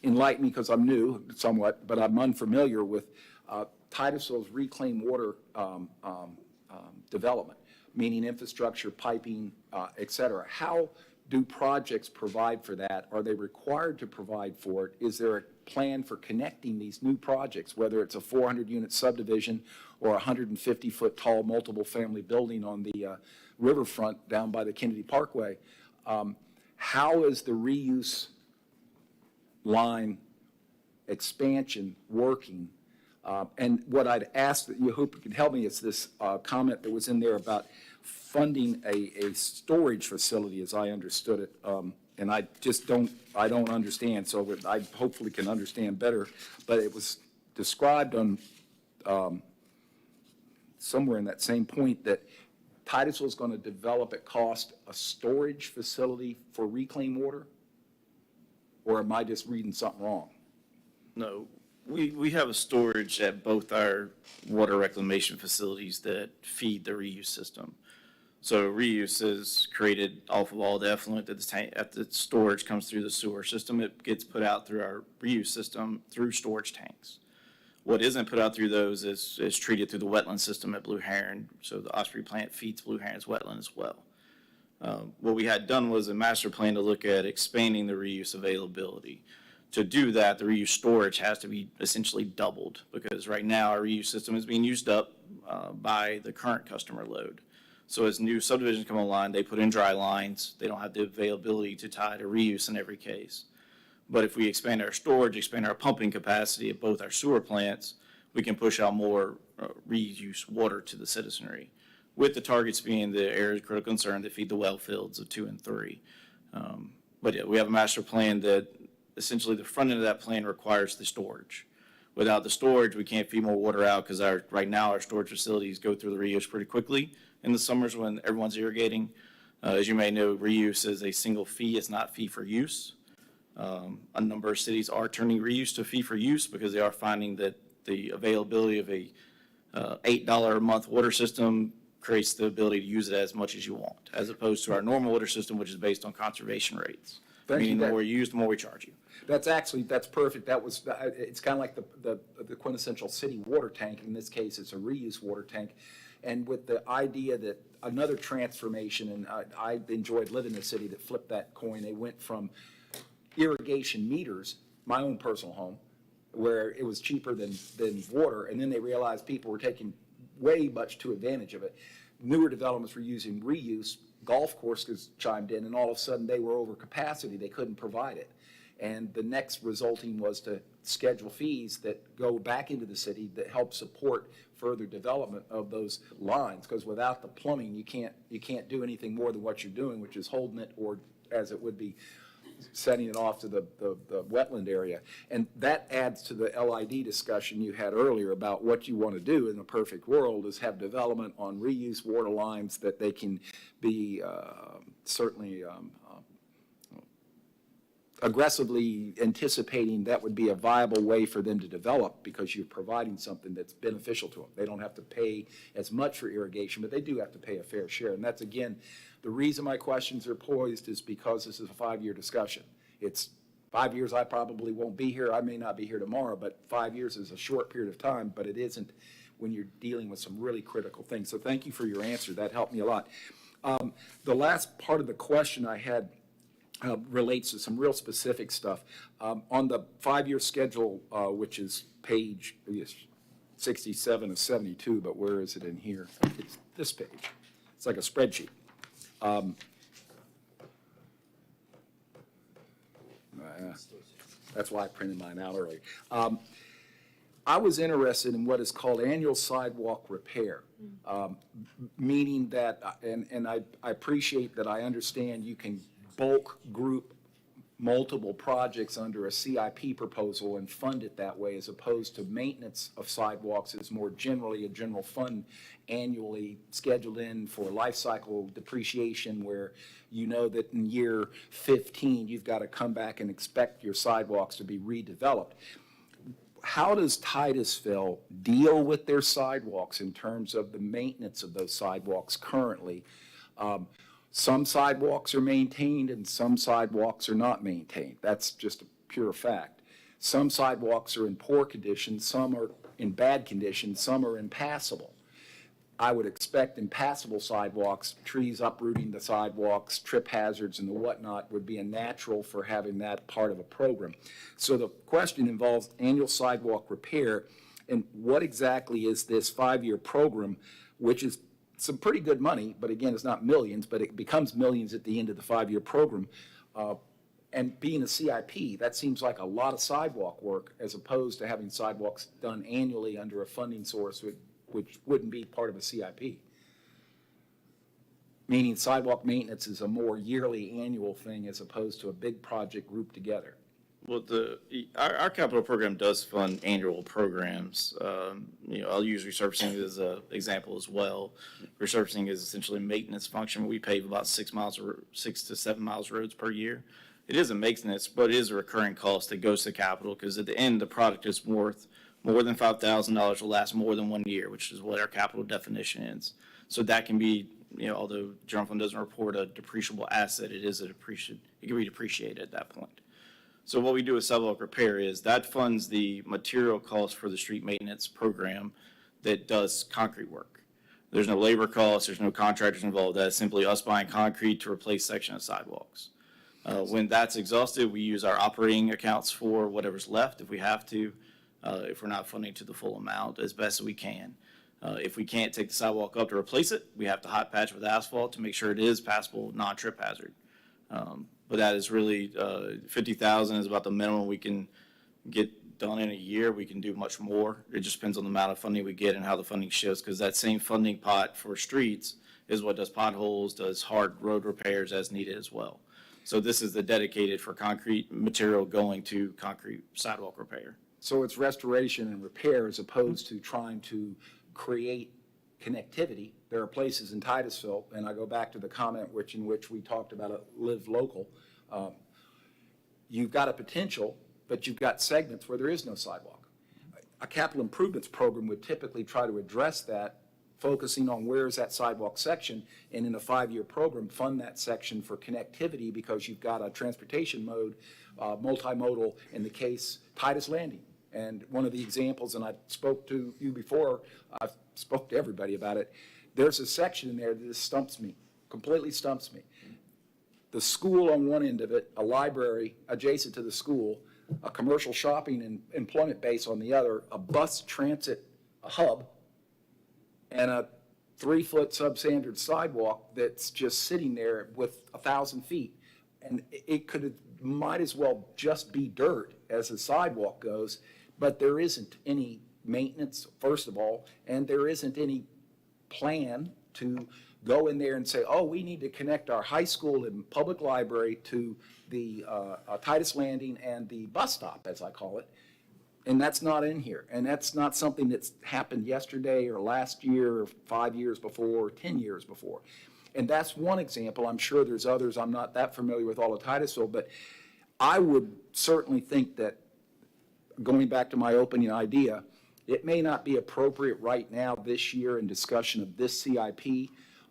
enlighten me because I'm new somewhat, but I'm unfamiliar with Titusville's reclaimed water development, meaning infrastructure, piping, et cetera. How do projects provide for that? Are they required to provide for it? Is there a plan for connecting these new projects, whether it's a 400-unit subdivision or a 150-foot tall multiple family building on the riverfront down by the Kennedy Parkway? How is the reuse line expansion working? And what I'd ask that you hope you can help me is this comment that was in there about funding a storage facility, as I understood it. And I just don't understand, so I hopefully can understand better. But it was described on somewhere in that same point that Titusville is going to develop at cost a storage facility for reclaimed water? Or am I just reading something wrong? No, we have a storage at both our water reclamation facilities that feed the reuse system. So reuse is created off of all the effluent that the storage comes through the sewer system. It gets put out through our reuse system through storage tanks. What isn't put out through those is treated through the wetland system at Blue Heron. So the Osprey plant feeds Blue Heron's wetland as well. What we had done was a master plan to look at expanding the reuse availability. To do that, the reuse storage has to be essentially doubled because right now our reuse system is being used up by the current customer load. So as new subdivisions come online, they put in dry lines. They don't have the availability to tie to reuse in every case. But if we expand our storage, expand our pumping capacity at both our sewer plants, we can push out more reuse water to the citizenry, with the targets being the areas of critical concern that feed the well fields of 2 and 3. But yeah, we have a master plan that essentially the front end of that plan requires the storage. Without the storage, we can't feed more water out because right now our storage facilities go through the reuse pretty quickly in the summers when everyone's irrigating. As you may know, reuse is a single fee. It's not fee for use. A number of cities are turning reuse to fee for use because they are finding that the availability of a $8 a month water system creates the ability to use it as much as you want, as opposed to our normal water system, which is based on conservation rates. Meaning the more you use, the more we charge you. That's perfect. It's kind of like the quintessential city water tank. In this case, it's a reuse water tank. And with the idea that another transformation, and I enjoyed living in a city that flipped that coin. They went from irrigation meters, my own personal home, where it was cheaper than water, and then they realized people were taking way much too advantage of it. Newer developments were using reuse. Golf courses chimed in, and all of a sudden they were over capacity. They couldn't provide it. And the next resulting was to schedule fees that go back into the city that help support further development of those lines, because without the plumbing, you can't do anything more than what you're doing, which is holding it, or as it would be, setting it off to the wetland area. And that adds to the LID discussion you had earlier about what you want to do in the perfect world is have development on reuse water lines that they can be certainly aggressively anticipating that would be a viable way for them to develop because you're providing something that's beneficial to them. They don't have to pay as much for irrigation, but they do have to pay a fair share. And that's, again, the reason my questions are poised is because this is a 5-year discussion. It's 5 years, I probably won't be here. I may not be here tomorrow, but 5 years is a short period of time, but it isn't when you're dealing with some really critical things. So thank you for your answer. That helped me a lot. The last part of the question I had relates to some real specific stuff. On the 5-year schedule, which is page 67 of 72, but where is it in here? It's this page. It's like a spreadsheet. That's why I printed mine out early. I was interested in what is called annual sidewalk repair, meaning that, and I appreciate that I understand you can bulk group multiple projects under a CIP proposal and fund it that way, as opposed to maintenance of sidewalks is more generally a general fund annually scheduled in for life cycle depreciation, where you know that in year 15, you've got to come back and expect your sidewalks to be redeveloped. How does Titusville deal with their sidewalks in terms of the maintenance of those sidewalks currently? Some sidewalks are maintained and some sidewalks are not maintained. That's just a pure fact. Some sidewalks are in poor condition, some are in bad condition, some are impassable. I would expect impassable sidewalks, trees uprooting the sidewalks, trip hazards and the whatnot would be a natural for having that part of a program. So the question involves annual sidewalk repair, and what exactly is this 5-year program, which is some pretty good money, but again, it's not millions, but it becomes millions at the end of the 5-year program. And being a CIP, that seems like a lot of sidewalk work as opposed to having sidewalks done annually under a funding source which wouldn't be part of a CIP. Meaning sidewalk maintenance is a more yearly annual thing as opposed to a big project grouped together. Well, our capital program does fund annual programs. I'll use resurfacing as an example as well. Resurfacing is essentially a maintenance function. We pave about 6 to 7 miles of roads per year. It is a maintenance, but it is a recurring cost that goes to capital, because at the end, the product is worth more than $5,000, will last more than 1 year, which is what our capital definition is. So that can be, although general fund doesn't report a depreciable asset, it can be depreciated at that point. So what we do with sidewalk repair is that funds the material cost for the street maintenance program that does concrete work. There's no labor costs, there's no contractors involved. That's simply us buying concrete to replace section of sidewalks. When that's exhausted, we use our operating accounts for whatever's left if we have to, if we're not funding to the full amount, as best as we can. If we can't take the sidewalk up to replace it, we have to hot patch with asphalt to make sure it is passable, non-trip hazard. But that is really, 50,000 is about the minimum we can get done in a year. We can do much more. It just depends on the amount of funding we get and how the funding shifts, because that same funding pot for streets is what does potholes, does hard road repairs as needed as well. So this is the dedicated for concrete material going to concrete sidewalk repair. So it's restoration and repair as opposed to trying to create connectivity. There are places in Titusville, and I go back to the comment in which we talked about a live local. You've got a potential, but you've got segments where there is no sidewalk. A capital improvements program would typically try to address that, focusing on where is that sidewalk section, and in a 5-year program, fund that section for connectivity, because you've got a transportation mode, multimodal, in the case Titus Landing. And one of the examples, and I spoke to you before, I spoke to everybody about it, there's a section in there that just stumps me, completely stumps me. The school on one end of it, a library adjacent to the school, a commercial shopping and employment base on the other, a bus transit hub, and a 3-foot substandard sidewalk that's just sitting there with 1,000 feet. And it might as well just be dirt as the sidewalk goes, but there isn't any maintenance, first of all, and there isn't any plan to go in there and say, oh, we need to connect our high school and public library to the Titus Landing and the bus stop, as I call it. And that's not in here. And that's not something that's happened yesterday or last year or 5 years before or 10 years before. And that's one example. I'm sure there's others. I'm not that familiar with all of Titusville, but I would certainly think that, going back to my opening idea, it may not be appropriate right now this year in discussion of this CIP,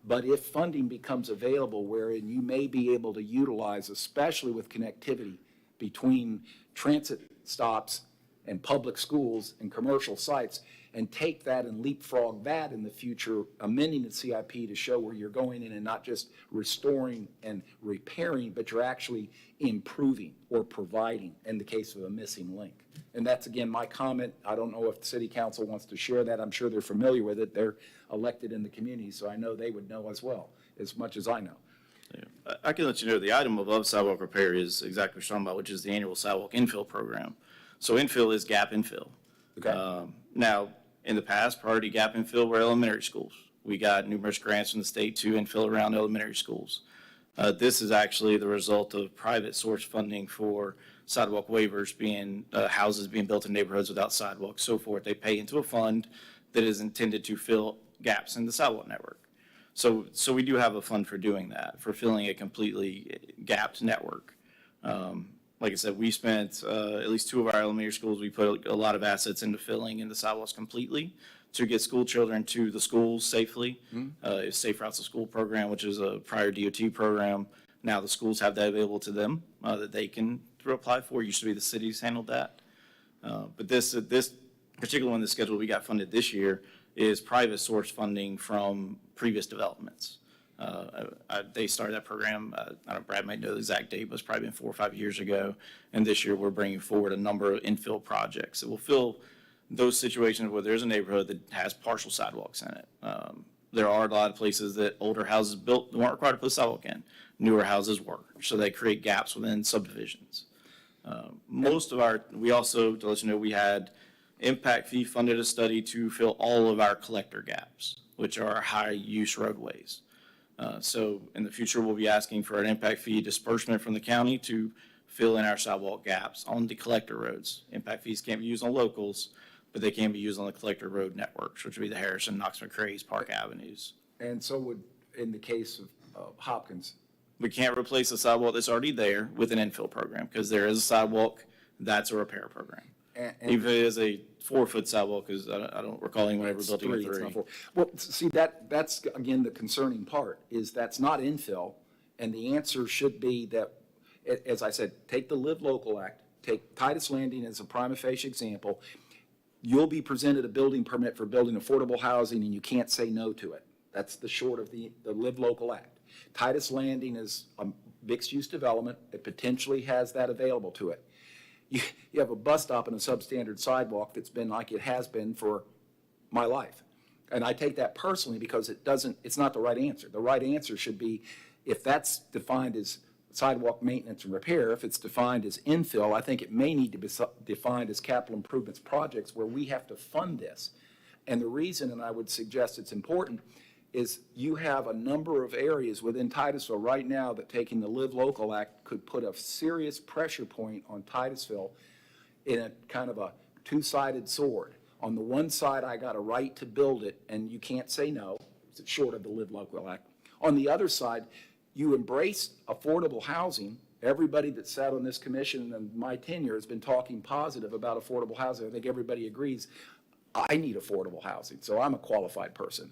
but if funding becomes available wherein you may be able to utilize, especially with connectivity between transit stops and public schools and commercial sites and take that and leapfrog that in the future, amending the CIP to show where you're going in and not just restoring and repairing, but you're actually improving or providing in the case of a missing link. And that's, again, my comment. I don't know if the city council wants to share that. I'm sure they're familiar with it. They're elected in the community, so I know they would know as well, as much as I know. I can let you know the item above sidewalk repair is exactly what you're talking about, which is the annual sidewalk infill program. So infill is gap infill. Okay. Now, in the past, priority gap infill were elementary schools. We got numerous grants from the state to infill around elementary schools. This is actually the result of private source funding for sidewalk waivers being, houses being built in neighborhoods without sidewalks, so forth. They pay into a fund that is intended to fill gaps in the sidewalk network. So we do have a fund for doing that, for filling a completely gapped network. Like I said, we spent, at least 2 of our elementary schools, we put a lot of assets into filling in the sidewalks completely to get school children to the schools safely. It's Safe Routes to School program, which is a prior DOT program. Now the schools have that available to them that they can apply for. Used to be the cities handled that. But this particular one, the schedule we got funded this year is private source funding from previous developments. They started that program, I don't know, Brad might know the exact date, but it's probably been 4 or 5 years ago. And this year we're bringing forward a number of infill projects that will fill those situations where there's a neighborhood that has partial sidewalks in it. There are a lot of places that older houses built weren't required to put a sidewalk in. Newer houses were, so they create gaps within subdivisions. We also, to let you know, we had impact fee funded a study to fill all of our collector gaps, which are high-use roadways. So in the future, we'll be asking for an impact fee disbursement from the county to fill in our sidewalk gaps on the collector roads. Impact fees can't be used on locals, but they can be used on the collector road networks, which would be the Harrison, Knox McCrae's, Park Avenues. And so would, in the case of Hopkins, We can't replace a sidewalk that's already there with an infill program, because there is a sidewalk, that's a repair program. and Even if it is a 4-foot sidewalk, because I don't recall anyone ever it's building a 3, it's 3. not 4. Well, see, that's, again, the concerning part, is that's not infill, and the answer should be that, as I said, take the Live Local Act, take Titus Landing as a prima facie example, you'll be presented a building permit for building affordable housing, and you can't say no to it. That's the short of the Live Local Act. Titus Landing is a mixed-use development. It potentially has that available to it. You have a bus stop and a substandard sidewalk that's been like it has been for my life. And I take that personally because it's not the right answer. The right answer should be, if that's defined as sidewalk maintenance and repair, if it's defined as infill, I think it may need to be defined as capital improvements projects where we have to fund this. And the reason, and I would suggest it's important, is you have a number of areas within Titusville right now that taking the Live Local Act could put a serious pressure point on Titusville in a kind of a two-sided sword. On the one side, I got a right to build it, and you can't say no, it's short of the Live Local Act. On the other side, you embrace affordable housing. Everybody that sat on this commission in my tenure has been talking positive about affordable housing. I think everybody agrees I need affordable housing, so I'm a qualified person.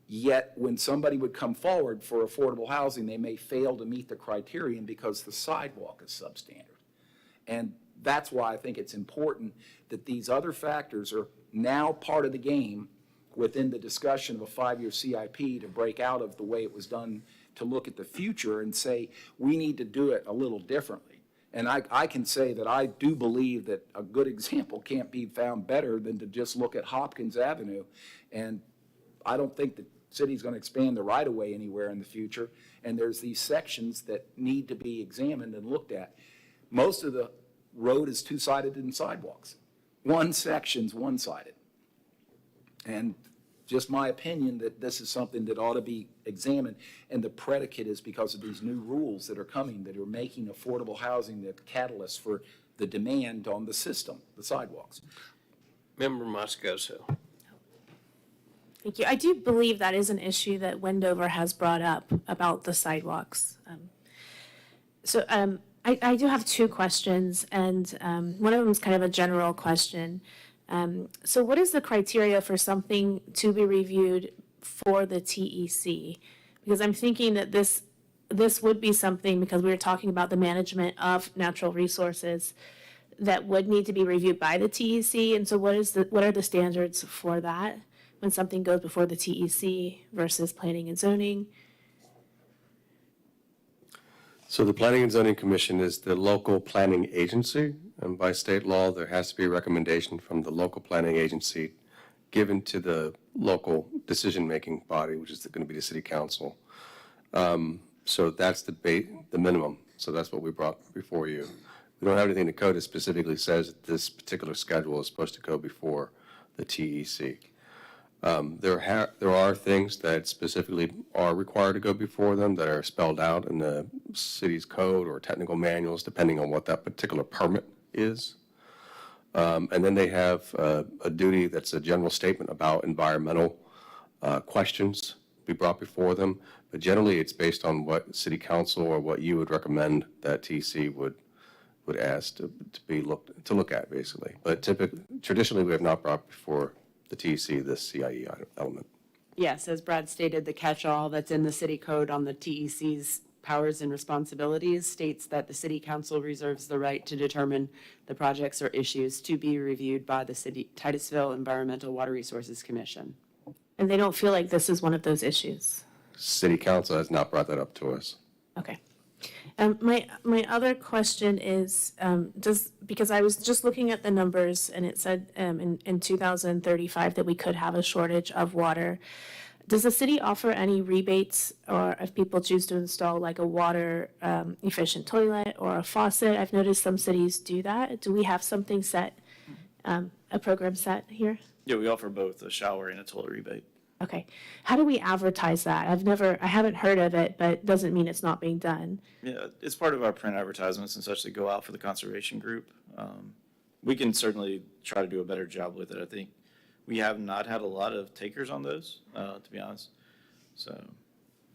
Yet, when somebody would come forward for affordable housing, they may fail to meet the criterion because the sidewalk is substandard. And that's why I think it's important that these other factors are now part of the game within the discussion of a 5-year CIP to break out of the way it was done, to look at the future and say, we need to do it a little differently. And I can say that I do believe that a good example can't be found better than to just look at Hopkins Avenue. And I don't think the city's going to expand the right-of-way anywhere in the future, and there's these sections that need to be examined and looked at. Most of the road is two-sided in sidewalks. One section's one-sided. And just my opinion that this is something that ought to be examined, and the predicate is because of these new rules that are coming that are making affordable housing the catalyst for the demand on the system, the sidewalks. Member Moscoso. Thank you. I do believe that is an issue that Wendover has brought up about the sidewalks. I do have 2 questions, and one of them is kind of a general question. So what is the criteria for something to be reviewed for the TEC? Because I'm thinking that this would be something, because we were talking about the management of natural resources, that would need to be reviewed by the TEC? And so what are the standards for that when something goes before the TEC versus planning and zoning? So the Planning and Zoning Commission is the local planning agency, and by state law, there has to be a recommendation from the local planning agency given to the local decision-making body, which is going to be the city council. So that's the minimum. So that's what we brought before you. We don't have anything in the code that specifically says that this particular schedule is supposed to go before the TEC. There are things that specifically are required to go before them that are spelled out in the city's code or technical manuals, depending on what that particular permit is. And then they have a duty that's a general statement about environmental questions be brought before them. But generally, it's based on what city council or what you would recommend that TC would ask to look at, basically. But traditionally, we have not brought before the TEC this CIE element. Yes, as Brad stated, the catch-all that's in the city code on the TEC's powers and responsibilities states that the city council reserves the right to determine the projects or issues to be reviewed by the Titusville Environmental Water Resources Commission. And they don't feel like this is one of those issues. City council has not brought that up to us. Okay. My other question is, because I was just looking at the numbers and it said in 2035 that we could have a shortage of water. Does the city offer any rebates or if people choose to install like a water efficient toilet or a faucet? I've noticed some cities do that. Do we have something set, a program set here? Yeah, we offer both a shower and a toilet rebate. Okay. How do we advertise that? I haven't heard of it, but it doesn't mean it's not being done. Yeah, it's part of our print advertisements and such that go out for the conservation group. We can certainly try to do a better job with it. I think we have not had a lot of takers on those, to be honest. So,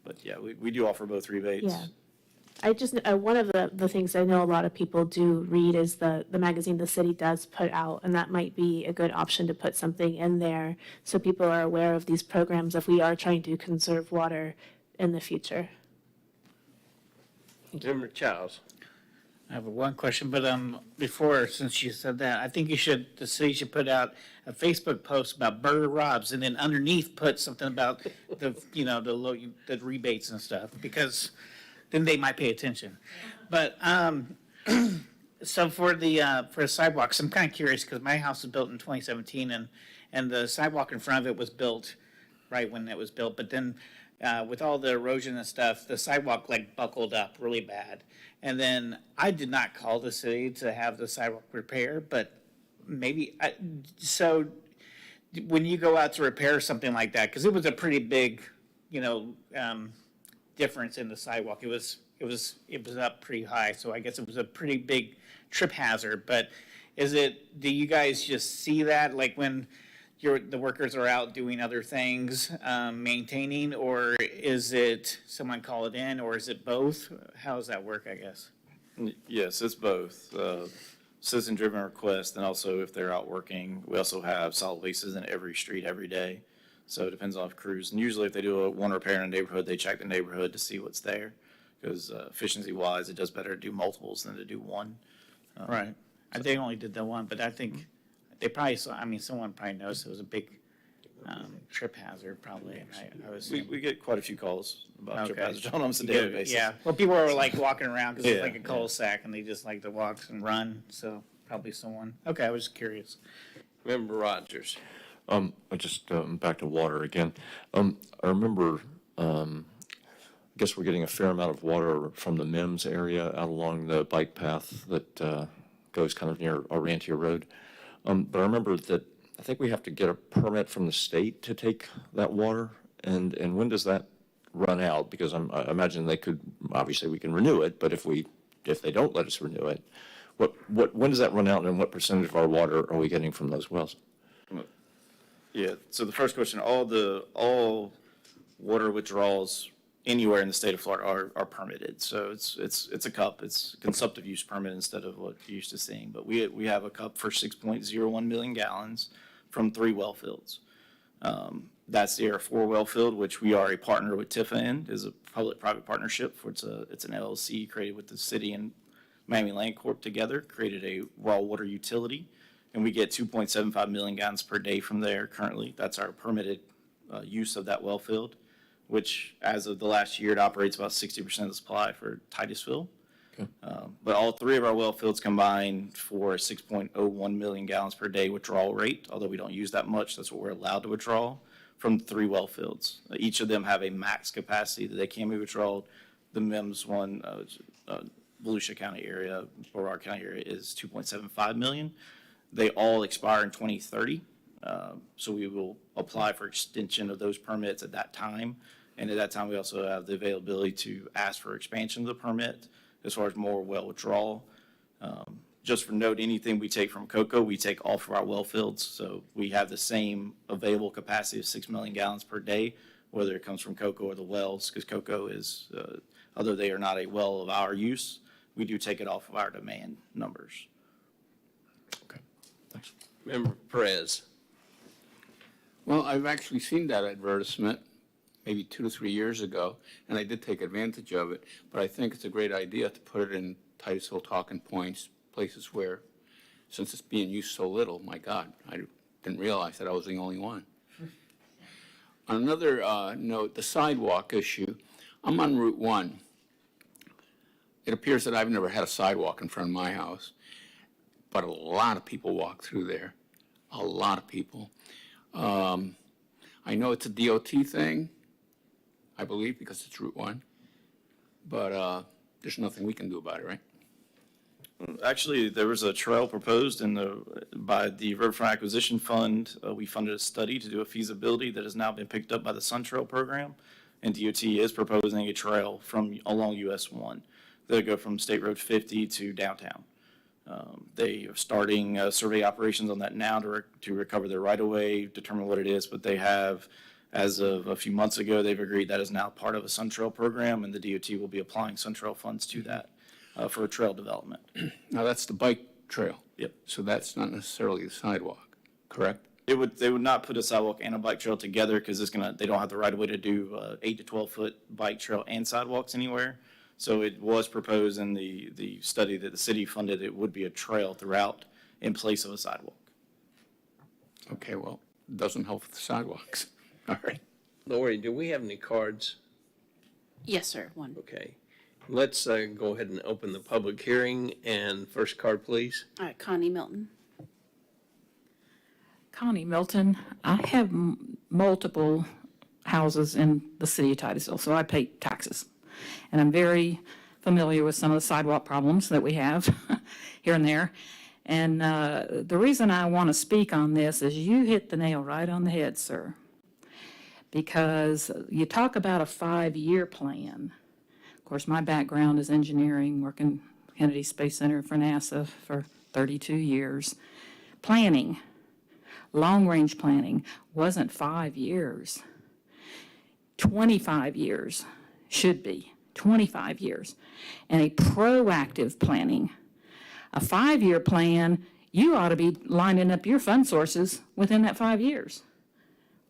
but yeah, we do offer both rebates. Yeah. I just, one of the things I know a lot of people do read is the magazine the city does put out, and that might be a good option to put something in there so people are aware of these programs if we are trying to conserve water in the future. Member Childs. I have one question, but before, since you said that, I think the city should put out a Facebook post about Burger Robs, and then underneath put something about the rebates and stuff, because then they might pay attention. But so for sidewalks, I'm kind of curious because my house was built in 2017, and the sidewalk in front of it was built right when it was built, but then with all the erosion and stuff, the sidewalk like buckled up really bad. And then I did not call the city to have the sidewalk repair, but so when you go out to repair something like that, because it was a pretty big, difference in the sidewalk. It was up pretty high, so I guess it was a pretty big trip hazard. But do you guys just see that like when the workers are out doing other things, maintaining, or is it someone call it in, or is it both? How does that work, I guess? Yes, it's both. Citizen-driven requests, and also if they're out working, we also have solid wastes in every street every day. So it depends on crews. And usually if they do one repair in a neighborhood, they check the neighborhood to see what's there. Because efficiency-wise, it does better to do multiples than to do one. Right. They only did the one, but I think they probably saw, someone probably noticed it was a big trip hazard, probably. We get quite a few calls about trip Okay. hazards on almost a daily basis. Yeah, well, people are like walking around because it's Yeah, like a cul-de-sac and they just like to walk and run, so probably someone. Okay, I was curious. Member Rogers. Back to water again. I remember, I guess we're getting a fair amount of water from the Mims area out along the bike path that goes kind of near Orantia Road. But I remember that I think we have to get a permit from the state to take that water. And when does that run out? Because I imagine obviously we can renew it, but if they don't let us renew it, when does that run out, and what percentage of our water are we getting from those wells? Yeah, so the first question, all water withdrawals anywhere in the state of Florida are permitted. So it's a cup, it's consumptive use permit instead of what you're used to seeing. But we have a cup for 6.01 million gallons from 3 well fields. That's the Air 4 well field, which we are a partner with Tifa in, is a public-private partnership. It's an LLC created with the city and Miami Land Corp. Together created a raw water utility, and we get 2.75 million gallons per day from there currently. That's our permitted use of that well field, which as of the last year, it operates about 60% of the supply for Titusville. But all three of our well fields combine for a 6.01 million gallons per day withdrawal rate, although we don't use that much. That's what we're allowed to withdraw from 3 well fields. Each of them have a max capacity that they can be withdrawn. The MIMS one, Volusia County area, Broward County area, is 2.75 million. They all expire in 2030. So we will apply for extension of those permits at that time. And at that time, we also have the availability to ask for expansion of the permit as far as more well withdrawal. Just for note, anything we take from COCO, we take off of our well fields. So we have the same available capacity of 6 million gallons per day, whether it comes from COCO or the wells, because COCO is, although they are not a well of our use, we do take it off of our demand numbers. Okay, thanks. Member Perez. Well, I've actually seen that advertisement maybe 2 to 3 years ago, and I did take advantage of it. But I think it's a great idea to put it in Titusville talking points, places where, since it's being used so little, my God, I didn't realize that I was the only one. On another note, the sidewalk issue, I'm on Route 1. It appears that I've never had a sidewalk in front of my house, but a lot of people walk through there, a lot of people. I know it's a DOT thing, I believe, because it's Route 1, but there's nothing we can do about it, right? Actually, there was a trail proposed by the Riverfront Acquisition Fund. We funded a study to do a feasibility that has now been picked up by the Sun Trail program, and DOT is proposing a trail along US 1 that'll go from State Road 50 to downtown. They are starting survey operations on that now to recover their right-of-way, determine what it is, but they have, as of a few months ago, they've agreed that is now part of a Sun Trail program, and the DOT will be applying Sun Trail funds to that for a trail development. Now, that's the bike trail. Yep. So that's not necessarily the sidewalk, correct? They would not put a sidewalk and a bike trail together because they don't have the right-of-way to do 8 to 12-foot bike trail and sidewalks anywhere. So it was proposed in the study that the city funded, it would be a trail throughout in place of a sidewalk. Okay, well, it doesn't help with the sidewalks. All right. Lori, do we have any cards? Yes, sir, one. Okay. Let's go ahead and open the public hearing. And first card, please. All right, Connie Milton. Connie Milton, I have multiple houses in the city of Titusville, so I pay taxes. And I'm very familiar with some of the sidewalk problems that we have here and there. And the reason I want to speak on this is you hit the nail right on the head, sir. Because you talk about a 5-year plan. Of course, my background is engineering, working Kennedy Space Center for NASA for 32 years. Planning, long-range planning, wasn't 5 years. 25 years should be, 25 years. And a proactive planning. A 5-year plan, you ought to be lining up your fund sources within that 5 years.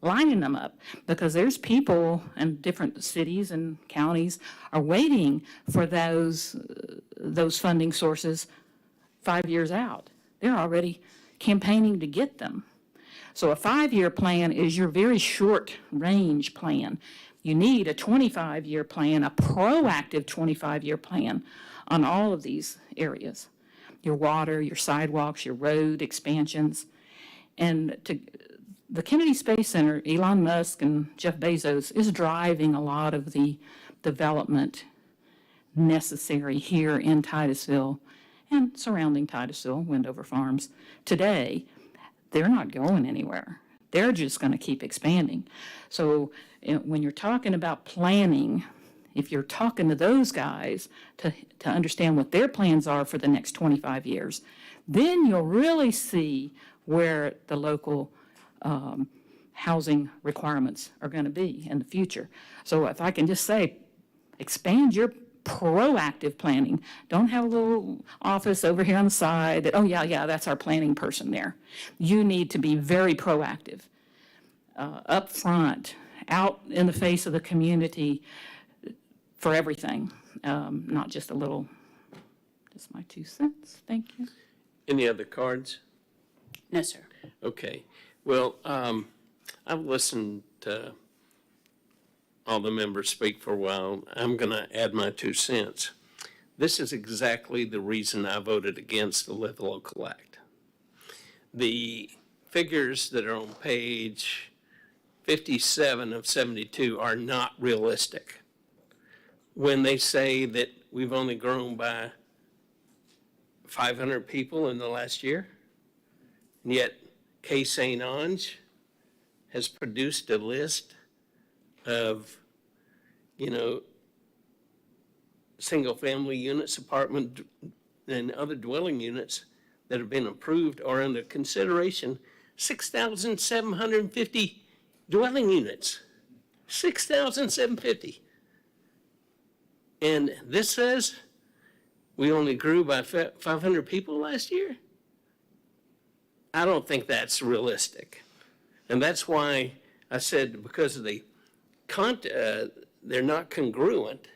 Lining them up, because there's people in different cities and counties are waiting for those funding sources 5 years out. They're already campaigning to get them. So a 5-year plan is your very short-range plan. You need a 25-year plan, a proactive 25-year plan on all of these areas. Your water, your sidewalks, your road expansions. And the Kennedy Space Center, Elon Musk and Jeff Bezos is driving a lot of the development necessary here in Titusville and surrounding Titusville, Wendover Farms. Today, they're not going anywhere. They're just going to keep expanding. So when you're talking about planning, if you're talking to those guys to understand what their plans are for the next 25 years, then you'll really see where the local housing requirements are going to be in the future. So if I can just say, expand your proactive planning. Don't have a little office over here on the side that, oh, yeah, that's our planning person there. You need to be very proactive, up front, out in the face of the community for everything, not just a little Just my 2 cents. Thank you. Any other cards? No, sir. Okay. Well, I've listened to all the members speak for a while. I'm going to add my 2 cents. This is exactly the reason I voted against the Live Local Act. The figures that are on page 57 of 72 are not realistic. When they say that we've only grown by 500 people in the last year, and yet K St. Ange has produced a list of, single-family units, apartment, and other dwelling units that have been approved or under consideration, 6,750 dwelling units. 6,750. And this says we only grew by 500 people last year? I don't think that's realistic. And that's why I said, because of the they're not congruent,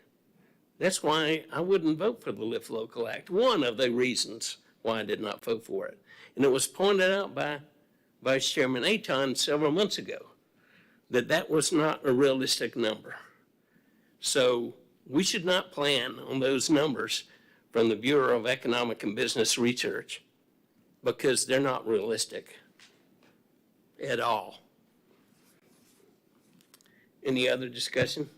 that's why I wouldn't vote for the Live Local Act. One of the reasons why I did not vote for it. And it was pointed out by Vice Chairman Aton several months ago that that was not a realistic number. So we should not plan on those numbers from the Bureau of Economic and Business Research because they're not realistic at all. Any other discussion?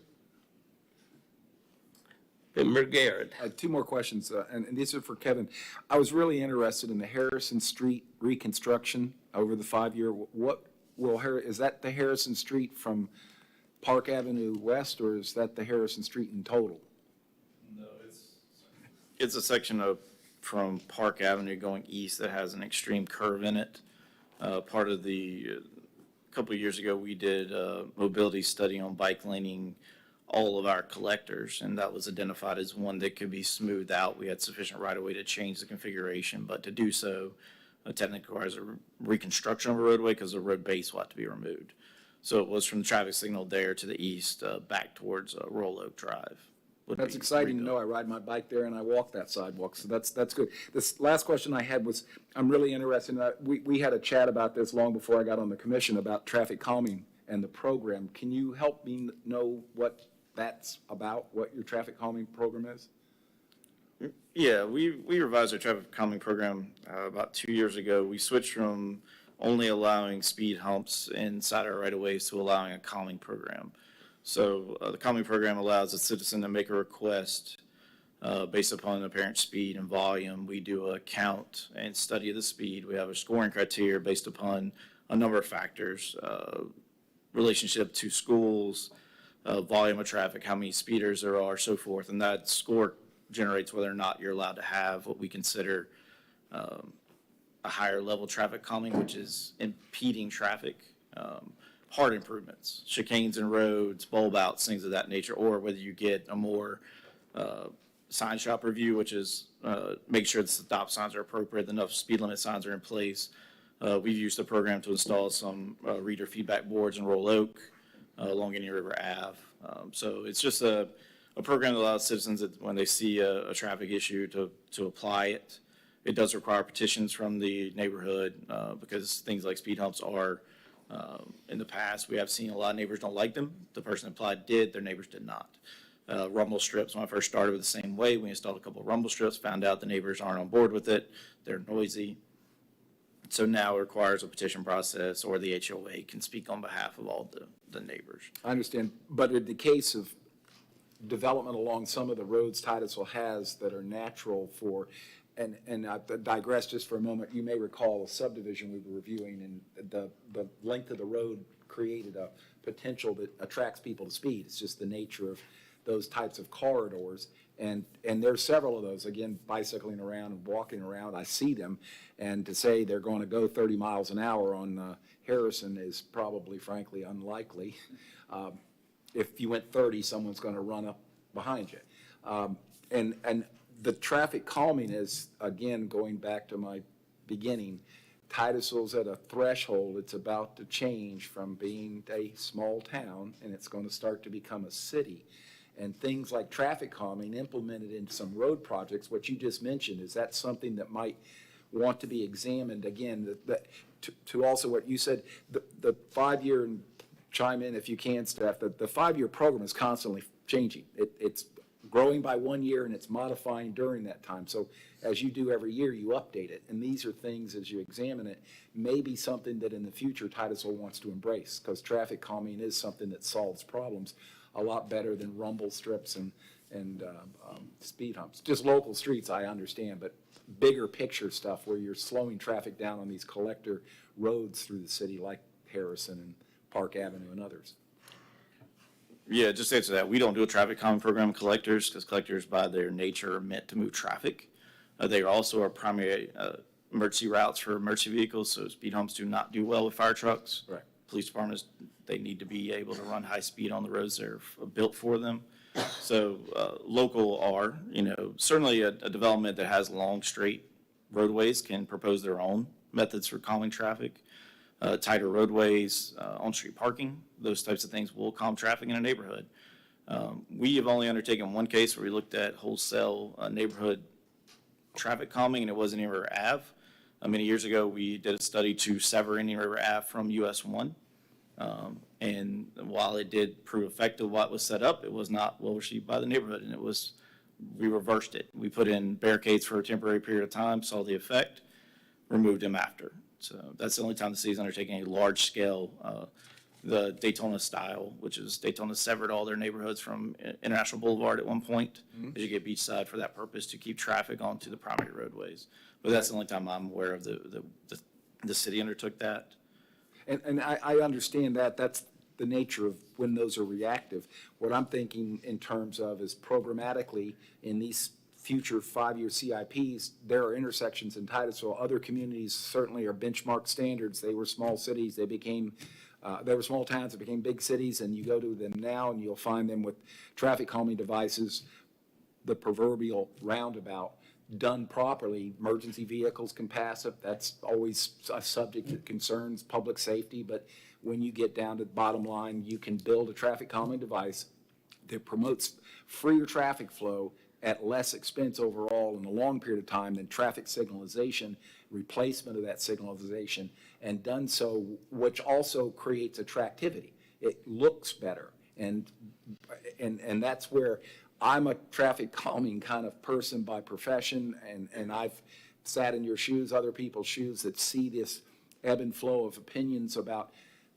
Member Garrett. 2 more questions, and these are for Kevin. I was really interested in the Harrison Street reconstruction over the 5-year. Is that the Harrison Street from Park Avenue West, or is that the Harrison Street in total? No, it's a section from Park Avenue going east that has an extreme curve in it. A couple of years ago, we did a mobility study on bike laning all of our collectors, and that was identified as one that could be smoothed out. We had sufficient right-of-way to change the configuration, but to do so technically requires a reconstruction of a roadway because the road base will have to be removed. So it was from the traffic signal there to the east, back towards Royal Oak Drive. That's exciting to know. I ride my bike there and I walk that sidewalk, so that's good. This last question I had was, I'm really interested in that. We had a chat about this long before I got on the commission about traffic calming and the program. Can you help me know what that's about, what your traffic calming program is? Yeah, we revised our traffic calming program about 2 years ago. We switched from only allowing speed humps inside our right-of-ways to allowing a calming program. So the calming program allows a citizen to make a request based upon apparent speed and volume. We do a count and study of the speed. We have a scoring criteria based upon a number of factors, relationship to schools, volume of traffic, how many speeders there are, so forth. And that score generates whether or not you're allowed to have what we consider a higher level traffic calming, which is impeding traffic, hard improvements, chicanes and roads, bulb outs, things of that nature, or whether you get a more sign shop review, which is make sure the stop signs are appropriate, enough speed limit signs are in place. We've used the program to install some reader feedback boards in Royal Oak, along Indian River Ave. So it's just a program that allows citizens that when they see a traffic issue to apply it. It does require petitions from the neighborhood because things like speed humps are, in the past, we have seen a lot of neighbors don't like them. The person applied did, their neighbors did not. Rumble strips, when I first started with the same way, we installed a couple of rumble strips, found out the neighbors aren't on board with it. They're noisy. So now it requires a petition process, or the HOA can speak on behalf of all the neighbors. I understand, but in the case of development along some of the roads Titusville has that are natural for, and I digress just for a moment, you may recall a subdivision we were reviewing, and the length of the road created a potential that attracts people to speed. It's just the nature of those types of corridors. And there's several of those, again, bicycling around and walking around, I see them. And to say they're going to go 30 miles an hour on Harrison is probably, frankly, unlikely. If you went 30, someone's going to run up behind you. And the traffic calming is, again, going back to my beginning, Titusville's at a threshold. It's about to change from being a small town, and it's going to start to become a city. and things like traffic calming implemented in some road projects, what you just mentioned, is that something that might want to be examined again, to also what you said, the 5-year, and chime in if you can, staff, the 5-year program is constantly changing. It's growing by 1 year and it's modifying during that time. So as you do every year, you update it. And these are things, as you examine it, may be something that in the future Titusville wants to embrace, because traffic calming is something that solves problems a lot better than rumble strips and speed humps. Just local streets, I understand, but bigger picture stuff where you're slowing traffic down on these collector roads through the city like Harrison and Park Avenue and others. Yeah, just to answer that, we don't do a traffic calming program with collectors, because collectors by their nature are meant to move traffic. They are also our primary emergency routes for emergency vehicles, so speed humps do not do well with fire trucks. Right. Police departments, they need to be able to run high speed on the roads that are built for them. So local are, certainly a development that has long, straight roadways can propose their own methods for calming traffic. Tighter roadways, on-street parking, those types of things will calm traffic in a neighborhood. We have only undertaken one case where we looked at wholesale neighborhood traffic calming, and it was in Indian River Ave. Many years ago, we did a study to sever Indian River Ave from US 1. And while it did prove effective what was set up, it was not well received by the neighborhood, and we reversed it. We put in barricades for a temporary period of time, saw the effect, removed them after. So that's the only time the city's undertaking a large scale, the Daytona style, which is Daytona severed all their neighborhoods from International Boulevard at one point, as you get beachside for that purpose to keep traffic onto the primary roadways. But that's the only time I'm aware of the city undertook that. And I understand that. That's the nature of when those are reactive. What I'm thinking in terms of is programmatically in these future 5-year CIPs, there are intersections in Titusville. Other communities certainly are benchmark standards. They were small cities. They were small towns that became big cities, and you go to them now and you'll find them with traffic calming devices, the proverbial roundabout, done properly. Emergency vehicles can pass it. That's always a subject that concerns public safety, but when you get down to the bottom line, you can build a traffic calming device that promotes freer traffic flow at less expense overall in a long period of time than traffic signalization, replacement of that signalization, and done so, which also creates attractivity. It looks better, and that's where I'm a traffic calming kind of person by profession, and I've sat in your shoes, other people's shoes, that see this ebb and flow of opinions about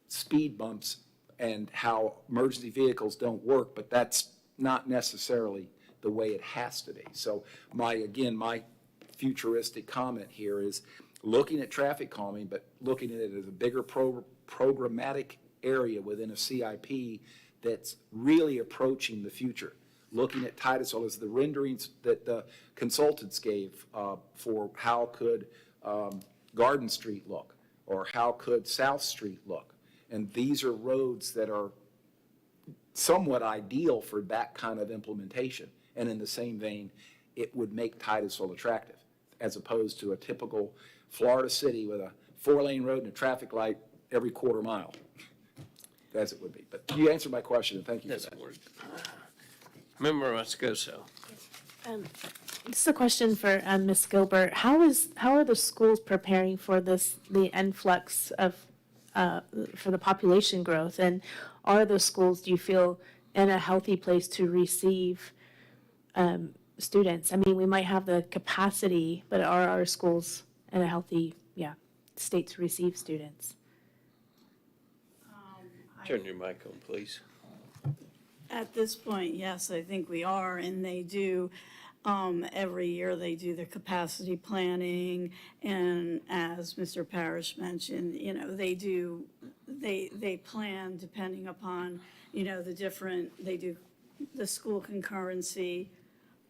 speed bumps and how emergency vehicles don't work, but that's not necessarily the way it has to be. So my futuristic comment here is looking at traffic calming, but looking at it as a bigger programmatic area within a CIP that's really approaching the future. Looking at Titusville as the renderings that the consultants gave for how could Garden Street look, or how could South Street look. And these are roads that are somewhat ideal for that kind of implementation. And in the same vein, it would make Titusville attractive, as opposed to a typical Florida city with a 4-lane road and a traffic light every quarter mile, as it would be. But you answered my question, and thank you for that. Member Moscoso. This is a question for Ms. Gilbert. How are the schools preparing for the influx of for the population growth, and are the schools, do you feel, in a healthy place to receive students? I mean, we might have the capacity, but are our schools in a healthy state to receive students? Turn your mic on, please. At this point, yes, I think we are, and they do, every year they do their capacity planning, and as Mr. Parrish mentioned, they plan depending upon, they do the school concurrency,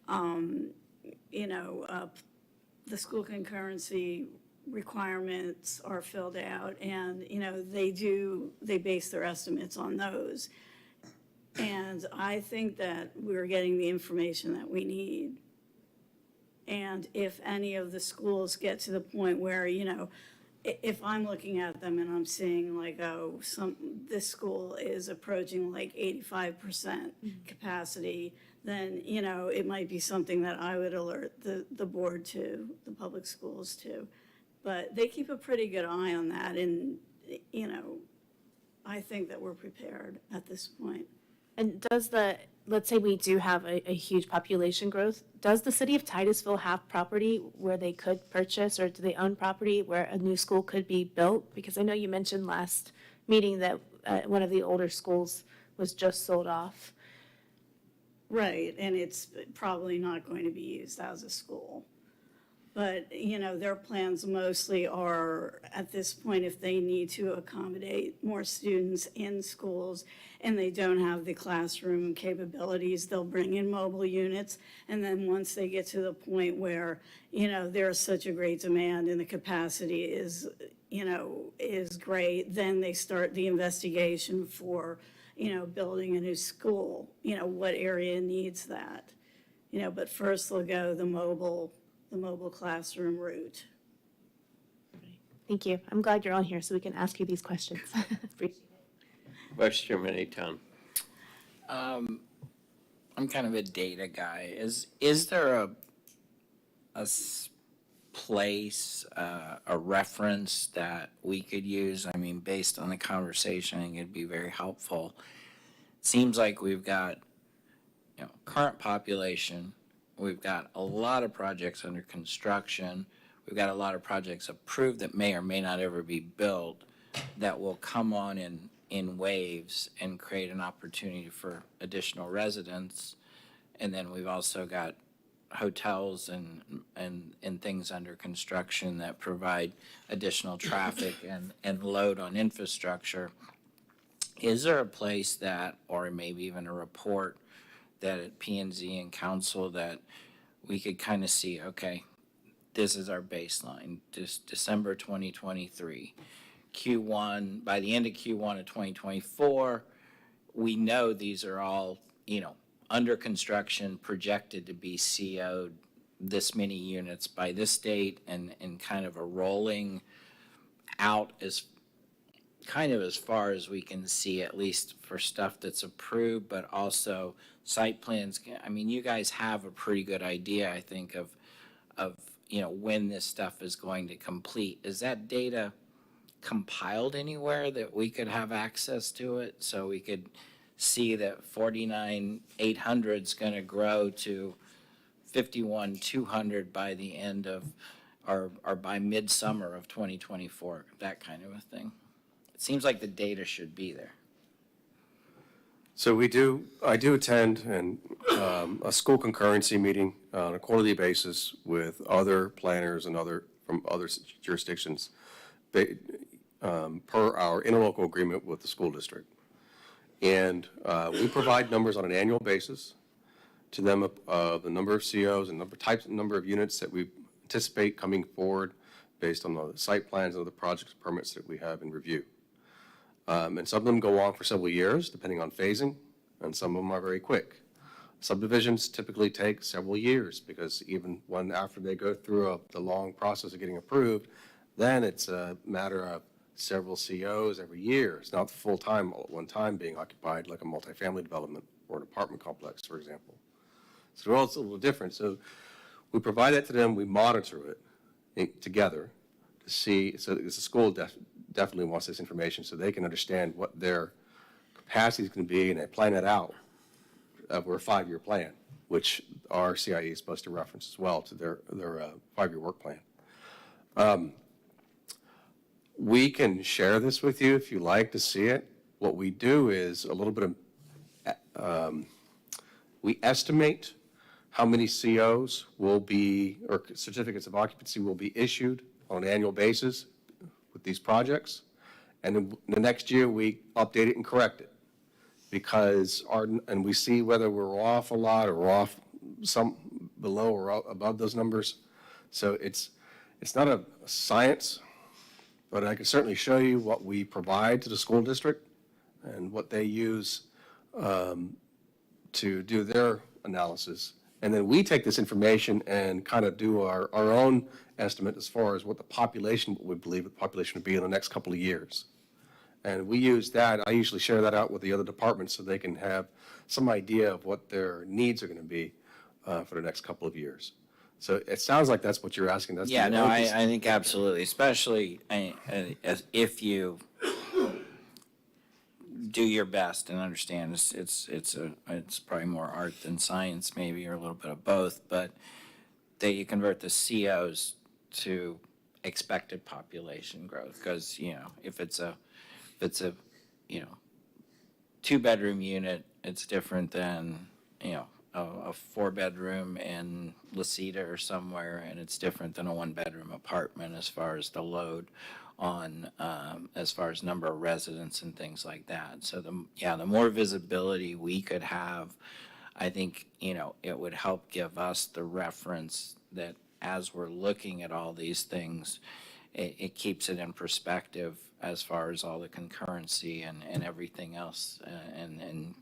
the school concurrency requirements are filled out, and, they base their estimates on those. And I think that we're getting the information that we need. And if any of the schools get to the point where, if I'm looking at them and I'm seeing like, oh, this school is approaching like 85% capacity, then, you know, it might be something that I would alert the board to, the public schools to. But they keep a pretty good eye on that, and, you know, I think that we're prepared at this point. And let's say we do have a huge population growth, does the city of Titusville have property where they could purchase, or do they own property where a new school could be built? Because I know you mentioned last meeting that one of the older schools was just sold off. Right, and it's probably not going to be used as a school. But, you know, their plans mostly are, at this point, if they need to accommodate more students in schools and they don't have the classroom capabilities, they'll bring in mobile units. And then once they get to the point where, you know, there's such a great demand and the capacity is, you know, is great, then they start the investigation for, you know, building a new school. You know, what area needs that? You know, but first they'll go the mobile classroom route. Thank you. I'm glad you're on here so we can ask you these questions. Appreciate it. Vice Chairman Aton. I'm kind of a data guy. Is there a place, a reference that we could use? I mean, based on the conversation, I think it'd be very helpful. Seems like we've got, you know, current population. We've got a lot of projects under construction. We've got a lot of projects approved that may or may not ever be built that will come on in waves and create an opportunity for additional residents. And then we've also got hotels and things under construction that provide additional traffic and load on infrastructure. Is there a place that, or maybe even a report that at P&Z and council that we could kind of see, okay, this is our baseline, December 2023. Q1, by the end of Q1 of 2024, we know these are all, you know, under construction, projected to be CO'd this many units by this date, and kind of a rolling out as kind of as far as we can see, at least for stuff that's approved, but also site plans. I mean, you guys have a pretty good idea, I think, of you know, when this stuff is going to complete. Is that data compiled anywhere that we could have access to it, so we could see that 49,800 is going to grow to 51,200 by the end of, or by midsummer of 2024, that kind of a thing? It seems like the data should be there. So I do attend a school concurrency meeting on a quarterly basis with other planners and from other jurisdictions per our interlocal agreement with the school district. And we provide numbers on an annual basis to them of the number of COs and number of units that we anticipate coming forward based on the site plans and the project permits that we have in review. And some of them go on for several years, depending on phasing, and some of them are very quick. Subdivisions typically take several years, because even when after they go through the long process of getting approved, then it's a matter of several COs every year. It's not full-time, all at one time being occupied like a multifamily development or an apartment complex, for example. So it's a little different. So we provide that to them, we monitor it together to see, so the school definitely wants this information so they can understand what their capacity is going to be, and they plan it out over a 5-year plan, which our CIE is supposed to reference as well to their 5-year work plan. We can share this with you if you like to see it. What we do is a little bit of, we estimate how many COs will be, or certificates of occupancy will be issued on an annual basis with these projects. And then the next year we update it and correct it, because and we see whether we're off a lot or we're off some below or above those numbers. So it's not a science, but I can certainly show you what we provide to the school district and what they use to do their analysis. And then we take this information and kind of do our own estimate as far as what the population, what we believe the population would be in the next couple of years. And we use that, I usually share that out with the other departments so they can have some idea of what their needs are going to be for the next couple of years. So it sounds like that's what you're asking. That's Yeah, the no, only- I think absolutely, especially if you do your best and understand it's probably more art than science maybe, or a little bit of both, but that you convert the COs to expected population growth. Because, if it's a, two-bedroom unit, it's different than, a four-bedroom in La Cita or somewhere, and it's different than a one-bedroom apartment as far as the load on, as far as number of residents and things like that. So the more visibility we could have, I think, it would help give us the reference that as we're looking at all these things, it keeps it in perspective as far as all the concurrency and everything else, and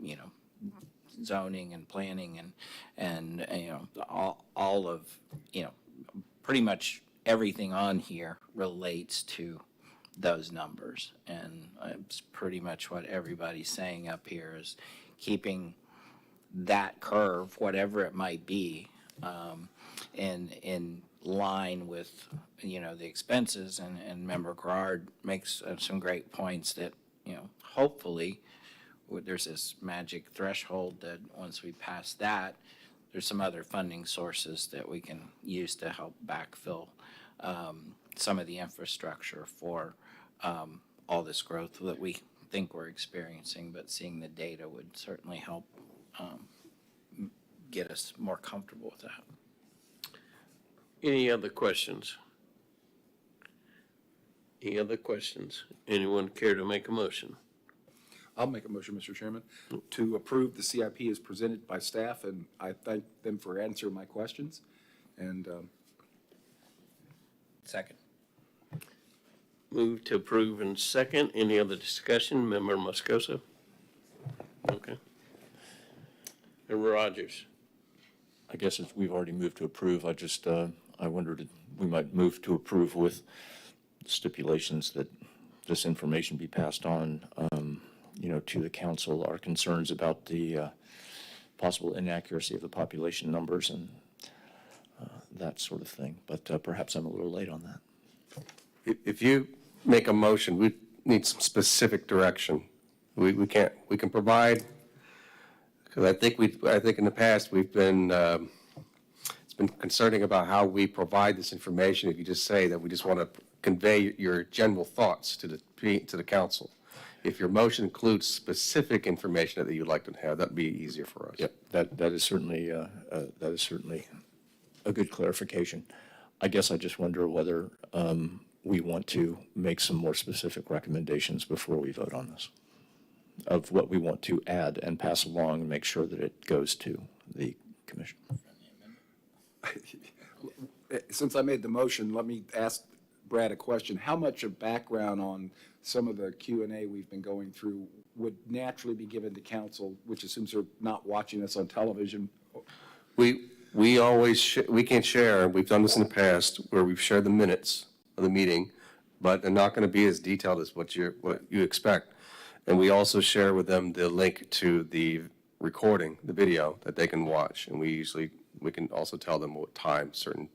zoning and planning and all of, pretty much everything on here relates to those numbers. And it's pretty much what everybody's saying up here is keeping that curve, whatever it might be, in line with, the expenses. And Member Gerard makes some great points that, hopefully there's this magic threshold that once we pass that, there's some other funding sources that we can use to help backfill some of the infrastructure for all this growth that we think we're experiencing. But seeing the data would certainly help get us more comfortable with that. Any other questions? Any other questions? Anyone care to make a motion? I'll make a motion, Mr. Chairman, to approve the CIP as presented by staff, and I thank them for answering my questions. And Second. Move to approve in second. Any other discussion? Member Moscoso? Okay. Member Rogers? I guess if we've already moved to approve, I wondered if we might move to approve with stipulations that this information be passed on, to the council. Our concerns about the possible inaccuracy of the population numbers and that sort of thing. But perhaps I'm a little late on that. If you make a motion, we need some specific direction. We can provide, because I think in the past we've been, it's been concerning about how we provide this information. If you just say that we just want to convey your general thoughts to the council. If your motion includes specific information that you'd like to have, that'd be easier for us. Yep, that is certainly a good clarification. I guess I just wonder whether we want to make some more specific recommendations before we vote on this, of what we want to add and pass along and make sure that it goes to the commission. since I made the motion, let me ask Brad a question. How much of background on some of the Q&A we've been going through would naturally be given to council, which assumes they're not watching us on television? We always, we can share, we've done this in the past, where we've shared the minutes of the meeting, but they're not going to be as detailed as what you expect. And we also share with them the link to the recording, the video that they can watch. And we can also tell them what time certain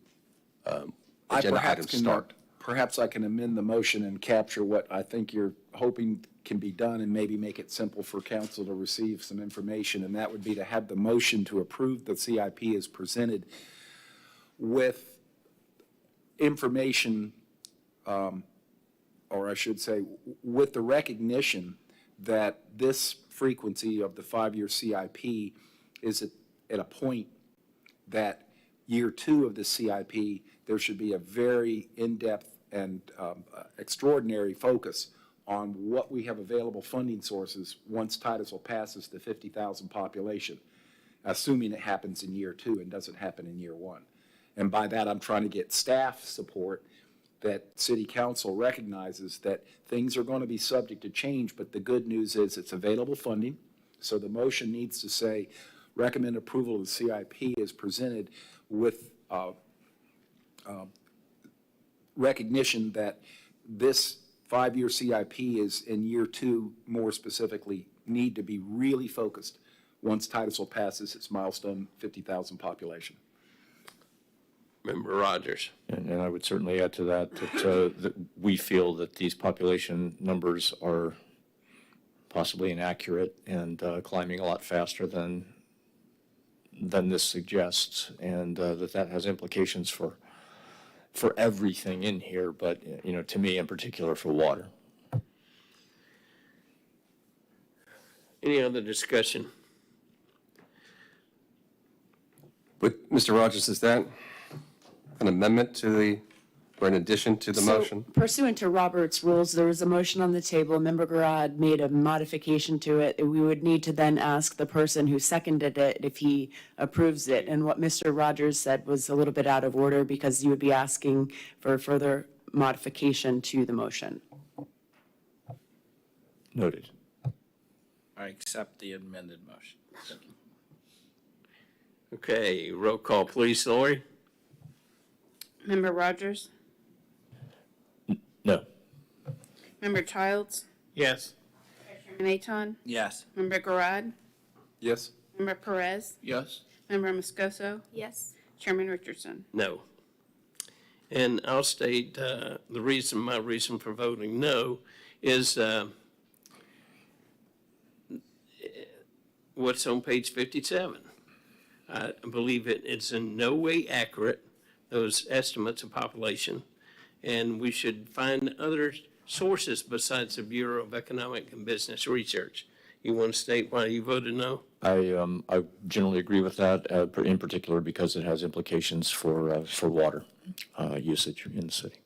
agenda items start. Perhaps I can amend the motion and capture what I think you're hoping can be done and maybe make it simple for council to receive some information. And that would be to have the motion to approve the CIP as presented with information, or I should say, with the recognition that this frequency of the 5-year CIP is at a point that year 2 of the CIP, there should be a very in-depth and extraordinary focus on what we have available funding sources once Titusville passes the 50,000 population, assuming it happens in year 2 and doesn't happen in year 1. And by that, I'm trying to get staff support that city council recognizes that things are going to be subject to change, but the good news is it's available funding. So the motion needs to say, recommend approval of the CIP as presented with recognition that this 5-year CIP is in year 2, more specifically, need to be really focused once Titusville passes its milestone 50,000 population. Member Rogers. And I would certainly add to that, that we feel that these population numbers are possibly inaccurate and climbing a lot faster than this suggests, and that has implications for everything in here, but, to me in particular for water. Any other discussion? But, Mr. Rogers, is that an amendment to the, or an addition to the motion? Pursuant to Robert's rules, there was a motion on the table. Member Garad made a modification to it. We would need to then ask the person who seconded it if he approves it. And what Mr. Rogers said was a little bit out of order because you would be asking for further modification to the motion. Noted. I accept the amended motion. Okay, roll call, please, Lori. Member Rogers? No. Member Childs? Yes. Chairman Aton? Yes. Member Garad? Yes? Member Perez? Yes? Member Moscoso? Yes. Chairman Richardson? No. And I'll state my reason for voting no is what's on page 57. I believe it's in no way accurate, those estimates of population, and we should find other sources besides the Bureau of Economic and Business Research. You want to state why you voted no? I generally agree with that, in particular because it has implications for water usage in the city.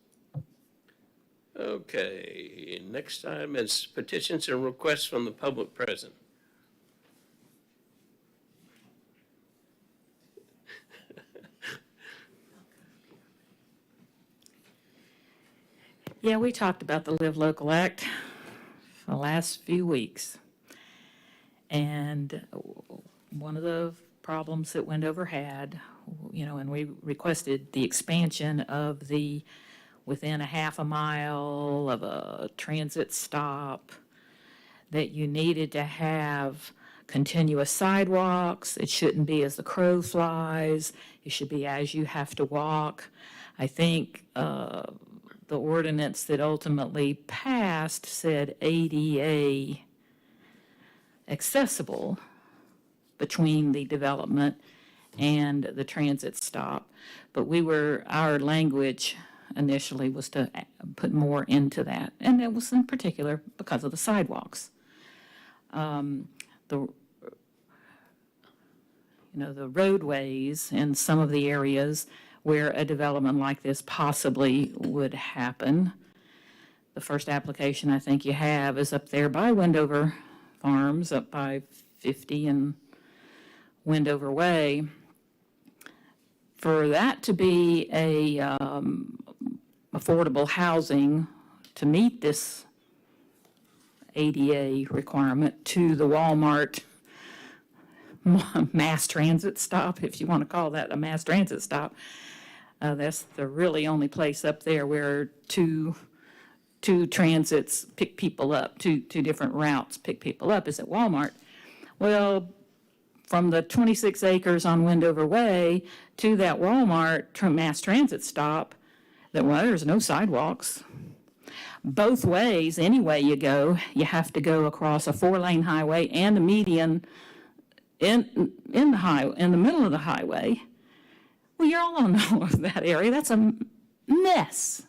Okay, next item is petitions and requests from the public present. Yeah, we talked about the Live Local Act for the last few weeks. And one of the problems that Wendover had, and we requested the expansion of the within a half a mile of a transit stop, that you needed to have continuous sidewalks. It shouldn't be as the crow flies. It should be as you have to walk. I think the ordinance that ultimately passed said ADA accessible between the development and the transit stop. But our language initially was to put more into that. And it was in particular because of the sidewalks. The roadways in some of the areas where a development like this possibly would happen. The first application I think you have is up there by Wendover Farms, up by 50 and Wendover Way. For that to be a affordable housing to meet this ADA requirement to the Walmart mass transit stop, if you want to call that a mass transit stop. That's the really only place up there where two transits pick people up, two different routes pick people up is at Walmart. Well, from the 26 acres on Wendover Way to that Walmart mass transit stop, there's no sidewalks. Both ways, any way you go, you have to go across a 4-lane highway and a median in the middle of the highway. Well, you all know that area. That's a mess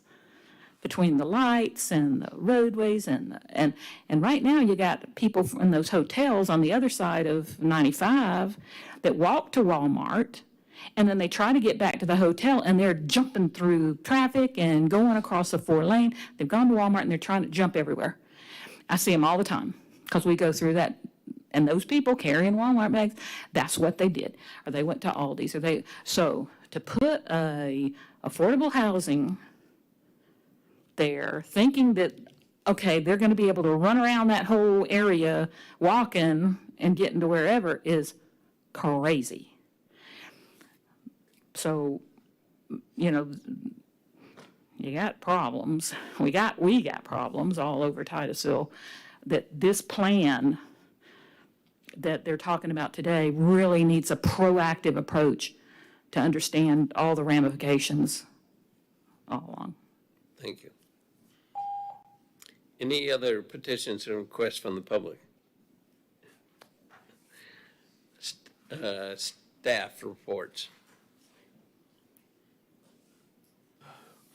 between the lights and the roadways and right now you got people in those hotels on the other side of 95 that walk to Walmart and then they try to get back to the hotel and they're jumping through traffic and going across the 4-lane. They've gone to Walmart and they're trying to jump everywhere. I see them all the time because we go through that. And those people carrying Walmart bags, that's what they did. Or they went to Aldi's. So to put a affordable housing there, thinking that, okay, they're going to be able to run around that whole area walking and getting to wherever is crazy. So, you know, you got problems. We got problems all over Titusville, that this plan that they're talking about today really needs a proactive approach to understand all the ramifications all along. Thank you. Any other petitions or requests from the public? Staff reports.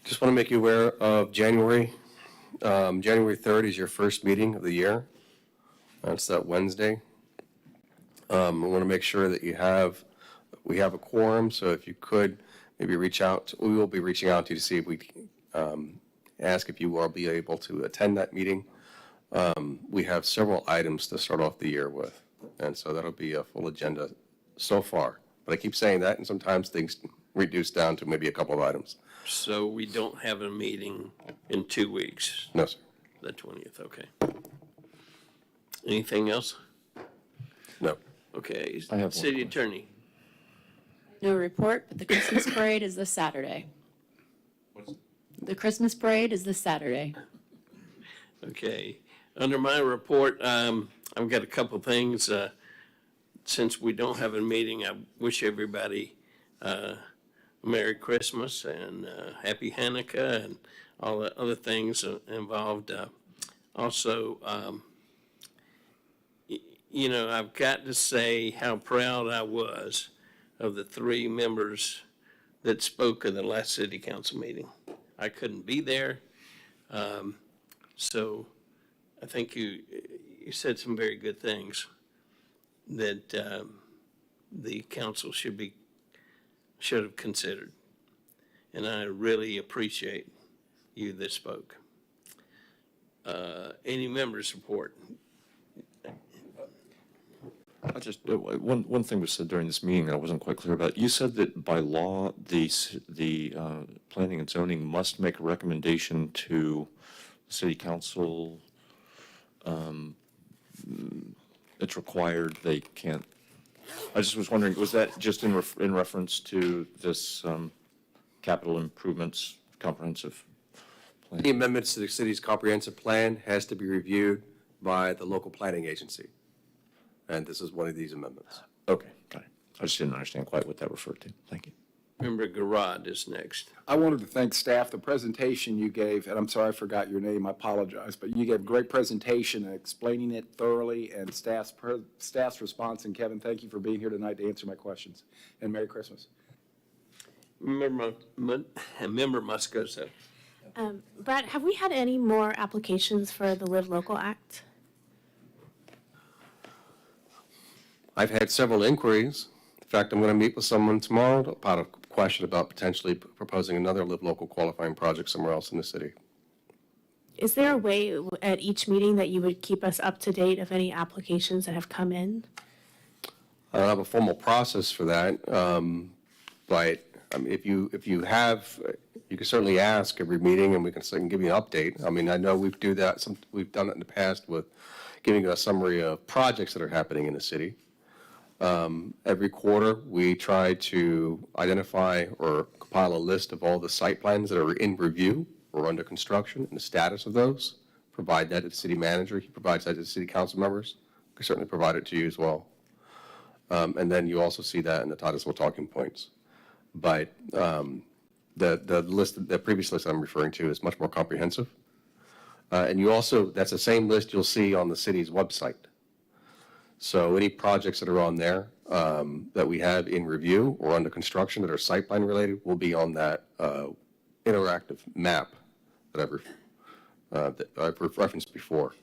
Just want to make you aware of January. January 3rd is your first meeting of the year. That's that Wednesday. We want to make sure that we have a quorum, so if you could maybe reach out, we will be reaching out to you to see if we ask if you will be able to attend that meeting. We have several items to start off the year with, and so that'll be a full agenda so far. But I keep saying that, and sometimes things reduce down to maybe a couple of items. So we don't have a meeting in 2 weeks? No, sir. The 20th, okay. Anything else? No. Okay, I have one city question. attorney. No report, but the Christmas parade is this Saturday. The Christmas parade is this Saturday. Okay, under my report, I've got a couple things. Since we don't have a meeting, I wish everybody Merry Christmas and Happy Hanukkah and all the other things involved. Also, you know, I've got to say how proud I was of the 3 members that spoke at the last city council meeting. I couldn't be there. So I think you said some very good things that the council should have considered. And I really appreciate you that spoke. Any members report? I just, one thing was said during this meeting that I wasn't quite clear about. You said that by law, the planning and zoning must make a recommendation to the city council. It's required, they can't. I just was wondering, was that just in reference to this capital improvements comprehensive plan? The amendments to the city's comprehensive plan has to be reviewed by the local planning agency. And this is one of these amendments. Okay, got it. I just didn't understand quite what that referred to. Thank you. Member Garrard is next. I wanted to thank staff. The presentation you gave, and I'm sorry I forgot your name, I apologize, but you gave a great presentation and explaining it thoroughly, and staff's response. And Kevin, thank you for being here tonight to answer my questions. And Merry Christmas. Member Moscoso. Brad, have we had any more applications for the Live Local Act? I've had several inquiries. In fact, I'm going to meet with someone tomorrow about a question about potentially proposing another Live Local qualifying project somewhere else in the city. Is there a way at each meeting that you would keep us up to date of any applications that have come in? I don't have a formal process for that, but if you have, you can certainly ask every meeting, and we can give you an update. I mean, I know we've done it in the past with giving a summary of projects that are happening in the city. Every quarter, we try to identify or compile a list of all the site plans that are in review or under construction and the status of those. Provide that to the city manager. He provides that to the city council members. We can certainly provide it to you as well. And then you also see that in the Titusville talking points. But the previous list I'm referring to is much more comprehensive. And you also, that's the same list you'll see on the city's website. So any projects that are on there that we have in review or under construction that are site plan related will be on that interactive map that I've referenced before.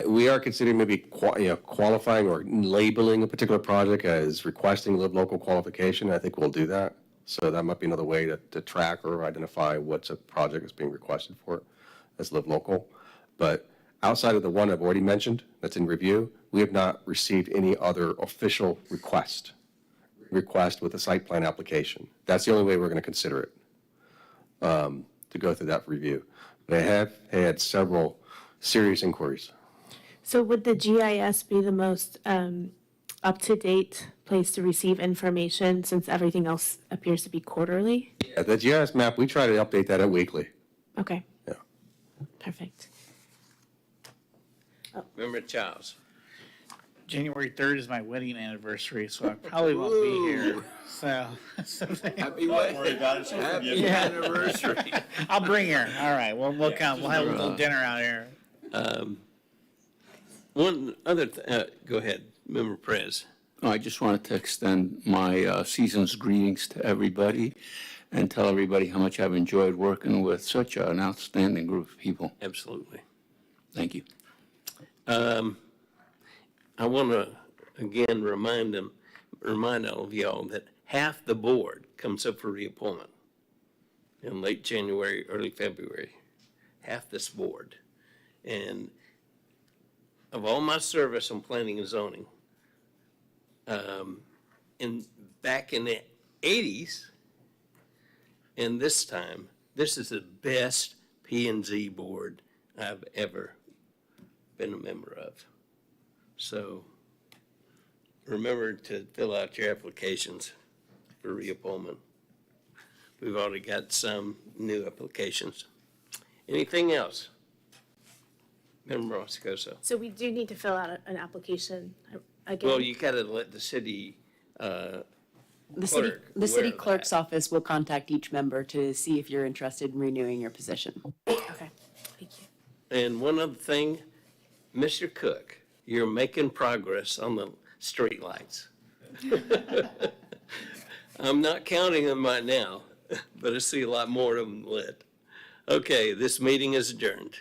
We are considering maybe qualifying or labeling a particular project as requesting Live Local qualification. I think we'll do that. So that might be another way to track or identify what's a project that's being requested for as Live Local. But outside of the one I've already mentioned that's in review, we have not received any other official request with a site plan application. That's the only way we're going to consider it, to go through that review. But I have had several serious inquiries. So would the GIS be the most up-to-date place to receive information since everything else appears to be quarterly? Yeah, the GIS map, we try to update that weekly. Okay. Yeah. Perfect. Member Childs. January 3rd is my wedding anniversary, so I probably won't be here. So, Happy wedding. Happy anniversary. I'll bring her. All right, well, we'll come. We'll have a little dinner out here. One other, go ahead, Member Perez. I just wanted to extend my season's greetings to everybody and tell everybody how much I've enjoyed working with such an outstanding group of people. Absolutely. Thank you. I want to, again, remind all of y'all that half the board comes up for reappointment in late January, early February. Half this board. And of all my service on planning and zoning, back in the 80s, and this time, this is the best P&Z board I've ever been a member of. So remember to fill out your applications for reappointment. We've already got some new applications. Anything else? Member Roscoso. So we do need to fill out an application again? Well, you gotta let the city, The city, clerk the city aware of clerk's that. office will contact each member to see if you're interested in renewing your position. Okay, thank you. And one other thing, Mr. Cook, you're making progress on the streetlights. I'm not counting them right now, but I see a lot more of them lit. Okay, this meeting is adjourned.